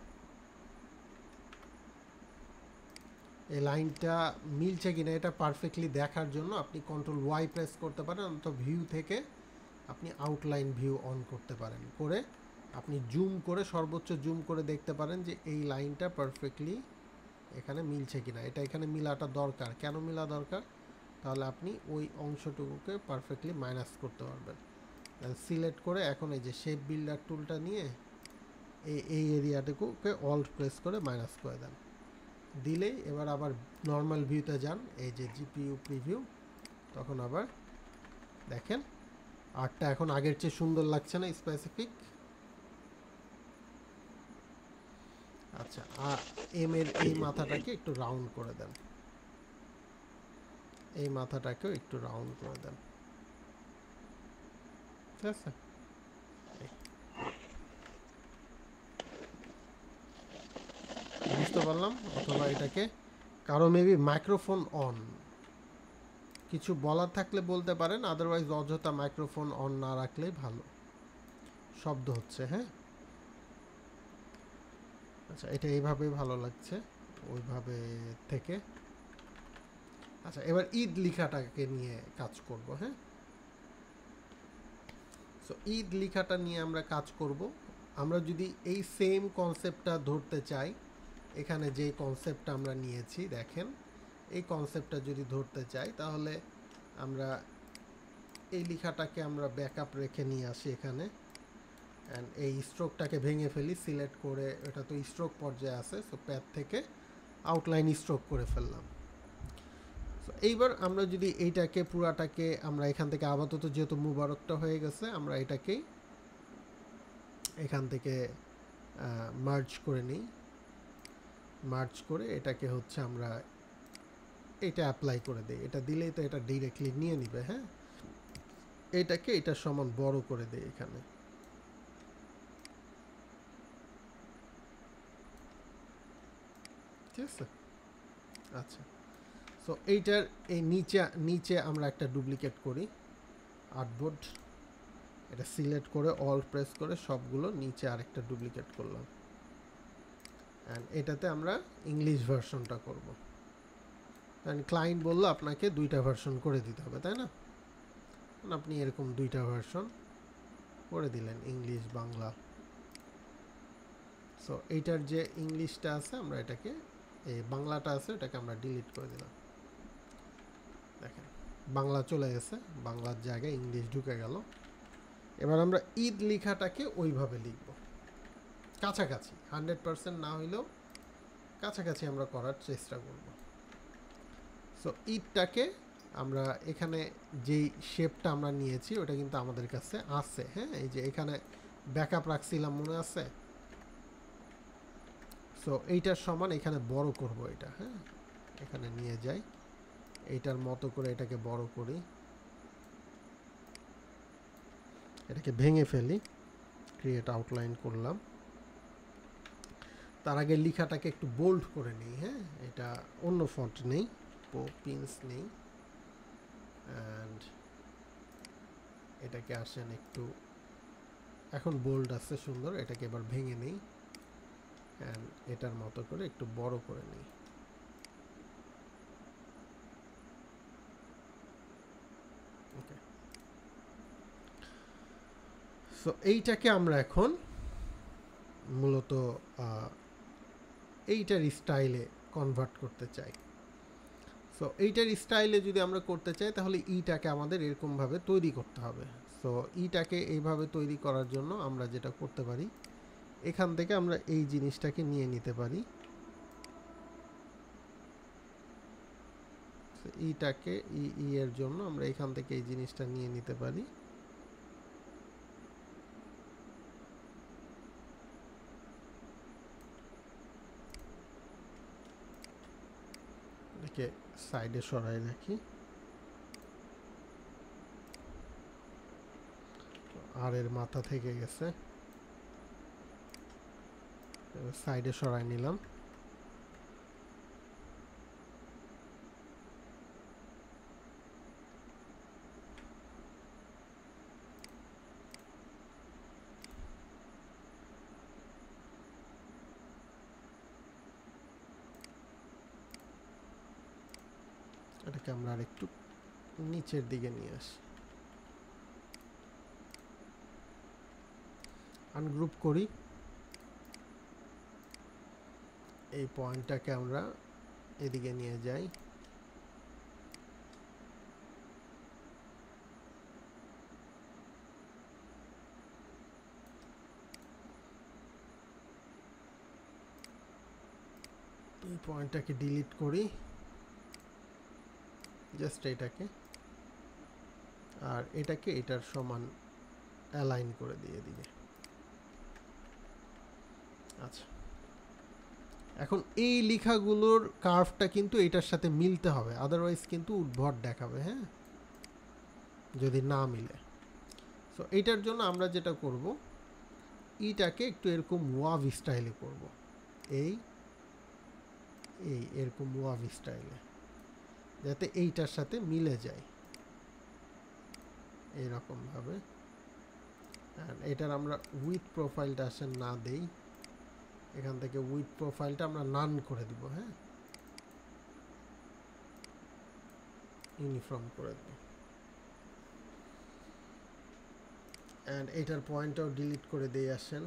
এই লাইনটা মিলছে কিনা এটা পারফেক্টলি দেখার জন্য আপনি কন্ট্রোল ওয়াই প্রেস করতে পারেন, অথবা ভিউ থেকে আপনি আউটলাইন ভিউ অন করতে পারেন, করে আপনি জুম করে সর্বোচ্চ জুম করে দেখতে পারেন যে এই লাইনটা পারফেক্টলি এখানে মিলছে কিনা। এটা এখানে মিলাটা দরকার। কেন মিলা দরকার? তাহলে আপনি ওই অংশটুকুকে পারফেক্টলি মাইনাস করতে পারবেন। সিলেক্ট করে এখন এই যে শেপ বিল্ডার টুলটা নিয়ে এই এরিয়াটুকুকে অল্ট প্রেস করে মাইনাস করে দেন, দিলেই এবার আবার নর্মাল ভিউতে যান, এই যে জিপিইউ প্রিভিউ, তখন আবার দেখেন আর্টটা এখন আগের চেয়ে সুন্দর লাগছে না? স্পেসিফিক। আচ্ছা, আর এম এর এই মাথাটাকে একটু রাউন্ড করে দেন, এই মাথাটাকেও একটু রাউন্ড করে দেন। ঠিক আছে, বুঝতে পারলাম। অথবা এটাকে কারো মেবি মাইক্রোফোন অন, কিছু বলার থাকলে বলতে পারেন, আদারওয়াইজ অযথা মাইক্রোফোন অন না রাখলেই ভালো, শব্দ হচ্ছে। হ্যাঁ, আচ্ছা, এটা এইভাবেই ভালো লাগছে ওইভাবে থেকে। আচ্ছা, এবার ঈদ লেখাটাকে নিয়ে কাজ করব। হ্যাঁ, সো ঈদ লেখাটা নিয়ে আমরা কাজ করব। আমরা যদি এই সেম কনসেপ্টটা ধরতে চাই, এখানে যেই কনসেপ্টটা আমরা নিয়েছি দেখেন, এই কনসেপ্টটা যদি ধরতে চাই, তাহলে আমরা এই লেখাটাকে আমরা ব্যাকআপ রেখে নিয়ে আসি এখানে, অ্যান্ড এই স্ট্রোকটাকে ভেঙে ফেলি সিলেক্ট করে। এটা তো স্ট্রোক পর্যায়ে আছে, সো প্যাড থেকে আউটলাইন স্ট্রোক করে ফেললাম। সো এইবার আমরা যদি এইটাকে পুরাটাকে আমরা এখান থেকে আপাতত যেহেতু মুবারকটা হয়ে গেছে, আমরা এটাকেই এখান থেকে মার্জ করে নিই। মার্জ করে এটাকে হচ্ছে আমরা এটা অ্যাপ্লাই করে দিই। এটা দিলেই তো এটা ডিরেক্টলি নিয়ে নিবে। হ্যাঁ, এটাকে এটার সমান বড় করে দিই এখানে। ঠিক আছে, আচ্ছা। সো এইটার এই নিচে আমরা একটা ডুপ্লিকেট করি, আর্টবোর্ড, এটা সিলেক্ট করে অল প্রেস করে সবগুলো নিচে আরেকটা ডুপ্লিকেট করলাম, অ্যান্ড এটাতে আমরা ইংলিশ ভার্সনটা করব। অ্যান্ড ক্লায়েন্ট বললো আপনাকে 2টা ভার্সন করে দিতে হবে, তাই না? আপনি এরকম 2টা ভার্সন করে দিলেন, ইংলিশ বাংলা। সো এইটার যে ইংলিশটা আছে আমরা এটাকে, এই বাংলাটা আছে এটাকে আমরা ডিলিট করে দিলাম। দেখেন বাংলা চলে গেছে, বাংলার জায়গায় ইংলিশ ঢুকে গেল। এবার আমরা ঈদ লেখাটাকে ওইভাবে লিখব, কাছাকাছি, 100% না হইলেও কাছাকাছি আমরা করার চেষ্টা করব। সো ঈদটাকে আমরা এখানে যেই শেপটা আমরা নিয়েছি ওটা কিন্তু আমাদের কাছে আছে। হ্যাঁ, এই যে এখানে ব্যাকআপ রাখছিলাম, মনে আছে? সো এইটার সমান এখানে বড় করব এটা। হ্যাঁ, এখানে নিয়ে যাই, এইটার মতো করে এটাকে বড় করি, এটাকে ভেঙে ফেলি, ক্রিয়েট আউটলাইন করলাম। তার আগে লেখাটাকে একটু বোল্ড করে নিই। হ্যাঁ, এটা অন্য ফন্ট নেই, পিন্স নেই, অ্যান্ড এটাকে আসেন একটু, এখন বোল্ড আছে, সুন্দর। এটাকে এবার ভেঙে নিই, অ্যান্ড এটার মতো করে একটু বড় করে নিই। ওকে, সো এইটাকে আমরা এখন মূলত এইটার স্টাইলে কনভার্ট করতে চাই। সো এইটার স্টাইলে যদি আমরা করতে চাই তাহলে ইটাকে আমাদের এরকমভাবে তৈরি করতে হবে। সো ইটাকে এইভাবে তৈরি করার জন্য আমরা যেটা করতে পারি, এখান থেকে আমরা এই জিনিসটাকে নিয়ে নিতে পারি। ইটাকে ই এর জন্য আমরা এখান থেকে এই জিনিসটা নিয়ে নিতে পারি। এটাকে সাইডে সরাই রাখি, আর এর মাথা থেকে গেছে, সাইডে সরাই নিলাম। এটাকে আমরা আর একটু নিচের দিকে নিয়ে আসি, আনগ্রুপ করি। এই পয়েন্টটাকে আমরা এদিকে নিয়ে যাই, এই পয়েন্টটাকে ডিলিট করি, জাস্ট এটাকে, আর এটাকে এটার সমান অ্যালাইন করে দিয়ে দিবে। আচ্ছা, এখন এই লেখাগুলোর কার্ভটা কিন্তু এটার সাথে মিলতে হবে, আদারওয়াইজ কিন্তু উদ্ভট দেখাবে। হ্যাঁ, যদি না মিলে। সো এইটার জন্য আমরা যেটা করব, ইটাকে একটু এরকম ওয়াভ স্টাইলে করব, এই এই এরকম ওয়াভ স্টাইলে, যাতে এইটার সাথে মিলে যায় এইরকমভাবে। এটার আমরা উইথ প্রোফাইলটা আসেন না দেই, এখান থেকে উইথ প্রোফাইলটা আমরা নান করে দিব। হ্যাঁ, ইউনিফর্ম করে দেব, অ্যান্ড এটার পয়েন্টটাও ডিলিট করে দিয়ে আসেন।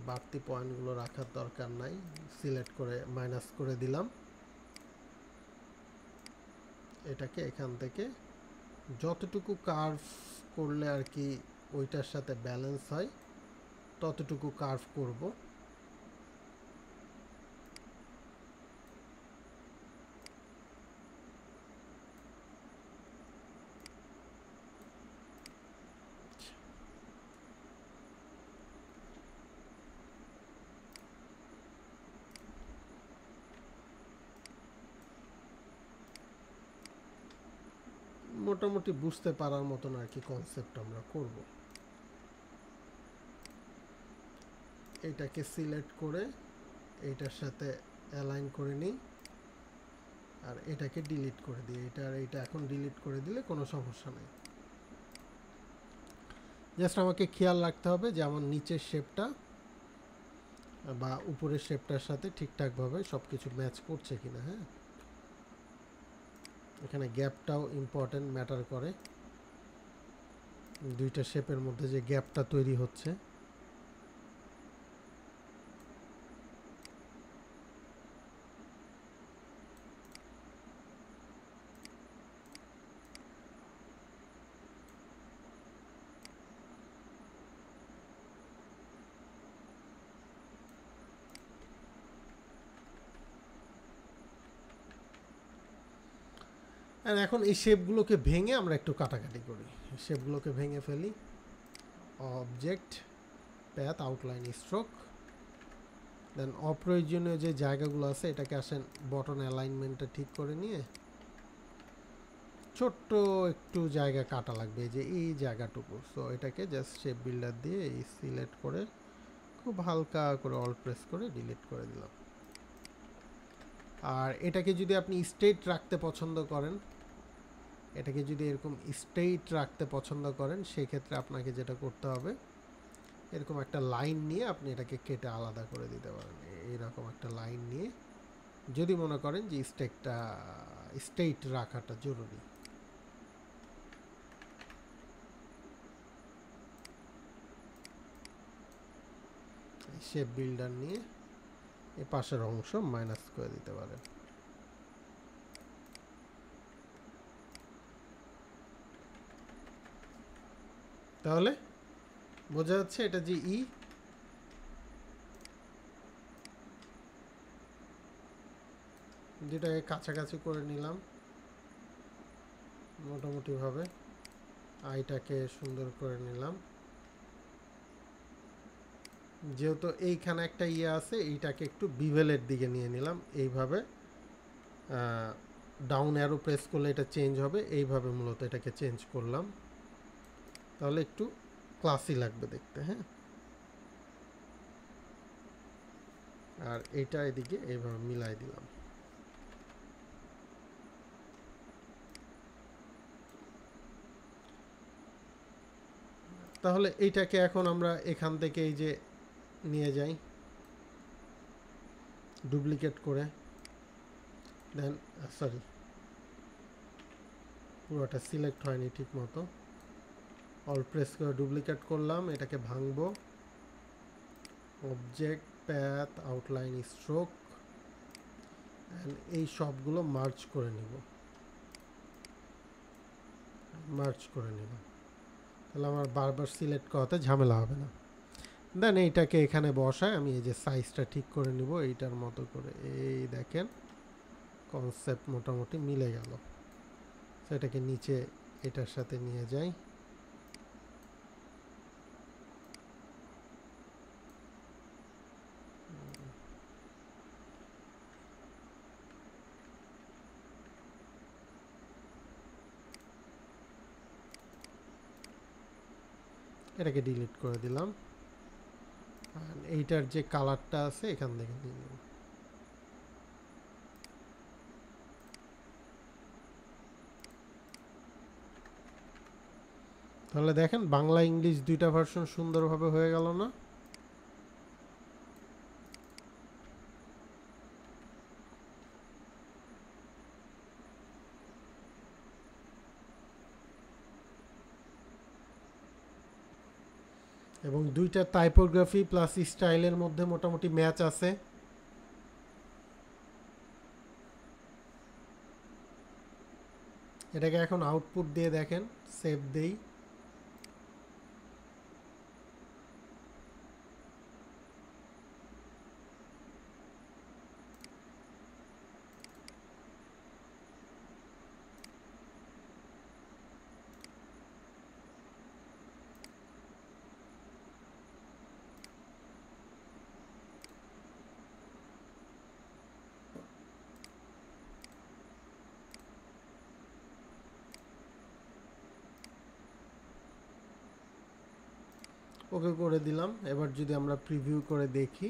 বাড়তি পয়েন্টগুলো রাখার দরকার নাই, সিলেক্ট করে মাইনাস করে দিলাম। এটাকে এখান থেকে যতটুকু কার্ভ করলে আর কি ওইটার সাথে ব্যালেন্স হয় ততটুকু কার্ভ করব। মোটামুটি বুঝতে পারার মতন আর কি কনসেপ্ট আমরা করব। এটাকে সিলেক্ট করে এইটার সাথে অ্যালাইন করে নিই, আর এটাকে ডিলিট করে দিই। এটা আর এটা এখন ডিলিট করে দিলে কোনো সমস্যা নেই। জাস্ট আমাকে খেয়াল রাখতে হবে যে আমার নিচের শেপটা বা উপরের শেপটার সাথে ঠিকঠাকভাবে সব কিছু ম্যাচ করছে কিনা। হ্যাঁ, এখানে গ্যাপটাও ইম্পর্টেন্ট ম্যাটার করে, দুইটা শেপের মধ্যে যে গ্যাপটা তৈরি হচ্ছে। আর এখন এই শেপগুলোকে ভেঙে আমরা একটু কাটাকাটি করি, শেপগুলোকে ভেঙে ফেলি। অবজেক্ট, প্যাথ, আউটলাইন, স্ট্রোক, দেন অপ্রয়োজনীয় যে জায়গাগুলো আছে এটাকে আসেন বটন অ্যালাইনমেন্টটা ঠিক করে নিয়ে ছোট্ট একটু জায়গা কাটা লাগবে, যে এই জায়গাটুকু। সো এটাকে জাস্ট শেপ বিল্ডার দিয়ে এই সিলেক্ট করে খুব হালকা করে অল প্রেস করে ডিলিট করে দিলাম। আর এটাকে যদি আপনি স্ট্রেট রাখতে পছন্দ করেন, এটাকে যদি এরকম স্ট্রেট রাখতে পছন্দ করেন, সেক্ষেত্রে আপনাকে যেটা করতে হবে, এরকম একটা লাইন নিয়ে আপনি এটাকে কেটে আলাদা করে দিতে পারেন। এইরকম একটা লাইন নিয়ে যদি মনে করেন যে স্ট্রেট রাখাটা জরুরি। শেপ বিল্ডার নিয়ে এই পাশের অংশ মাইনাস করে দিতে পারেন। তাহলে বোঝা যাচ্ছে এটা যে দুটাকে কাছাকাছি করে নিলাম মোটামুটি ভাবে, আইটাকে সুন্দর করে নিলাম। যেহেতু এইখানে একটা আছে, এইটাকে একটু বিভেলের দিকে নিয়ে নিলাম, এইভাবে ডাউন অ্যারো প্রেস করলে এটা চেঞ্জ হবে, এইভাবে মূলত এটাকে চেঞ্জ করলাম, তাহলে একটু ক্লাসি লাগবে দেখতে। হ্যাঁ, আর এইটা এদিকে এইভাবে মিলাই দিলাম। তাহলে এইটাকে এখন আমরা এখান থেকে এই যে নিয়ে যাই ডুপ্লিকেট করে, দেন সরি পুরোটা সিলেক্ট হয়নি ঠিক মতো, অল প্রেস করে ডুপ্লিকেট করলাম, এটাকে ভাঙবো, অবজেক্ট, প্যাথ, আউটলাইন, স্ট্রোক, এই সবগুলো মার্জ করে নিব, তাহলে আমার বারবার সিলেক্ট করাতে ঝামেলা হবে না। দেন এইটাকে এখানে বসায় আমি এই যে সাইজটা ঠিক করে নিব এইটার মতো করে। এই দেখেন কনসেপ্ট মোটামুটি মিলে গেল। সেটাকে নিচে এটার সাথে নিয়ে যাই, এটাকে ডিলিট করে দিলাম, আর এইটার যে কালারটা আছে এখান থেকে নিয়ে নেব। তাহলে দেখেন বাংলা ইংলিশ দুইটা ভার্সন সুন্দরভাবে হয়ে গেল না? এবং দুইটা টাইপোগ্রাফি প্লাস স্টাইলের মধ্যে মোটামুটি ম্যাচ আছে। এটাকে এখন আউটপুট দিয়ে দেখেন, সেভ দেই, ওকে করে দিলাম। এবার যদি আমরা প্রিভিউ করে দেখি,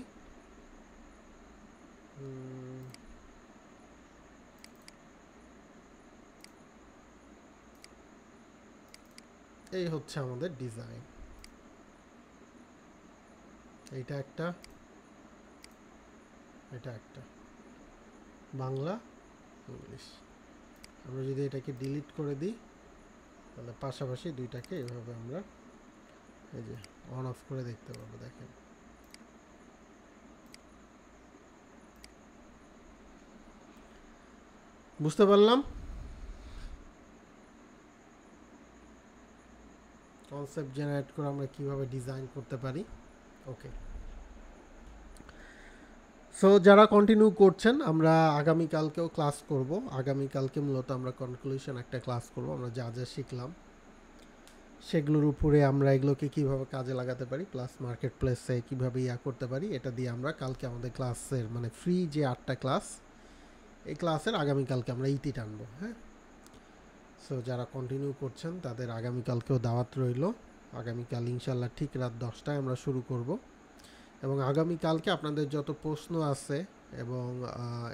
এই হচ্ছে আমাদের ডিজাইন। এইটা একটা, এটা একটা, বাংলা ইংলিশ। আমরা যদি এটাকে ডিলিট করে দিই, তাহলে পাশাপাশি দুইটাকে এভাবে আমরা এই যে অন অফ করে দেখতে পাবো। দেখেন বুঝতে পারলাম কনসেপ্ট জেনারেট করে আমরা কিভাবে ডিজাইন করতে পারি। ওকে, সো যারা কন্টিনিউ করছেন, আমরা আগামীকালকেও ক্লাস করব। আগামীকালকে মূলত আমরা কনক্লুশন একটা ক্লাস করব। আমরা যা যা শিখলাম সেগুলোর উপরে আমরা এগুলোকে কিভাবে কাজে লাগাতে পারি, প্লাস মার্কেট প্লেসে কীভাবে করতে পারি, এটা দিয়ে আমরা কালকে আমাদের ক্লাসের মানে ফ্রি যে 8টা ক্লাস, এই ক্লাসের আগামীকালকে আমরা ইতি টানবো। হ্যাঁ, সো যারা কন্টিনিউ করছেন তাদের আগামীকালকেও দাওয়াত রইল। আগামীকাল ইনশাল্লাহ ঠিক রাত 10টায় আমরা শুরু করব, এবং আগামীকালকে আপনাদের যত প্রশ্ন আছে এবং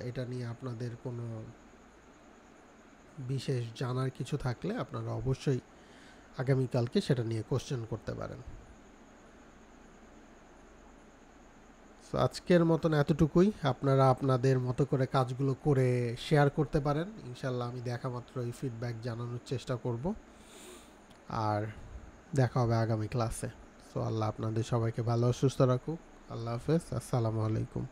এটা নিয়ে আপনাদের কোনো বিশেষ জানার কিছু থাকলে আপনারা অবশ্যই আগামীকালকে সেটা নিয়ে কোশ্চেন করতে পারেন। সো আজকের মতন এতটুকুই। আপনারা আপনাদের মতো করে কাজগুলো করে শেয়ার করতে পারেন। ইনশাল্লাহ আমি দেখা মাত্রই ফিডব্যাক জানানোর চেষ্টা করব, আর দেখা হবে আগামী ক্লাসে। সো আল্লাহ আপনাদের সবাইকে ভালো সুস্থ রাখুক। আল্লাহ হাফেজ, আসসালামু আলাইকুম।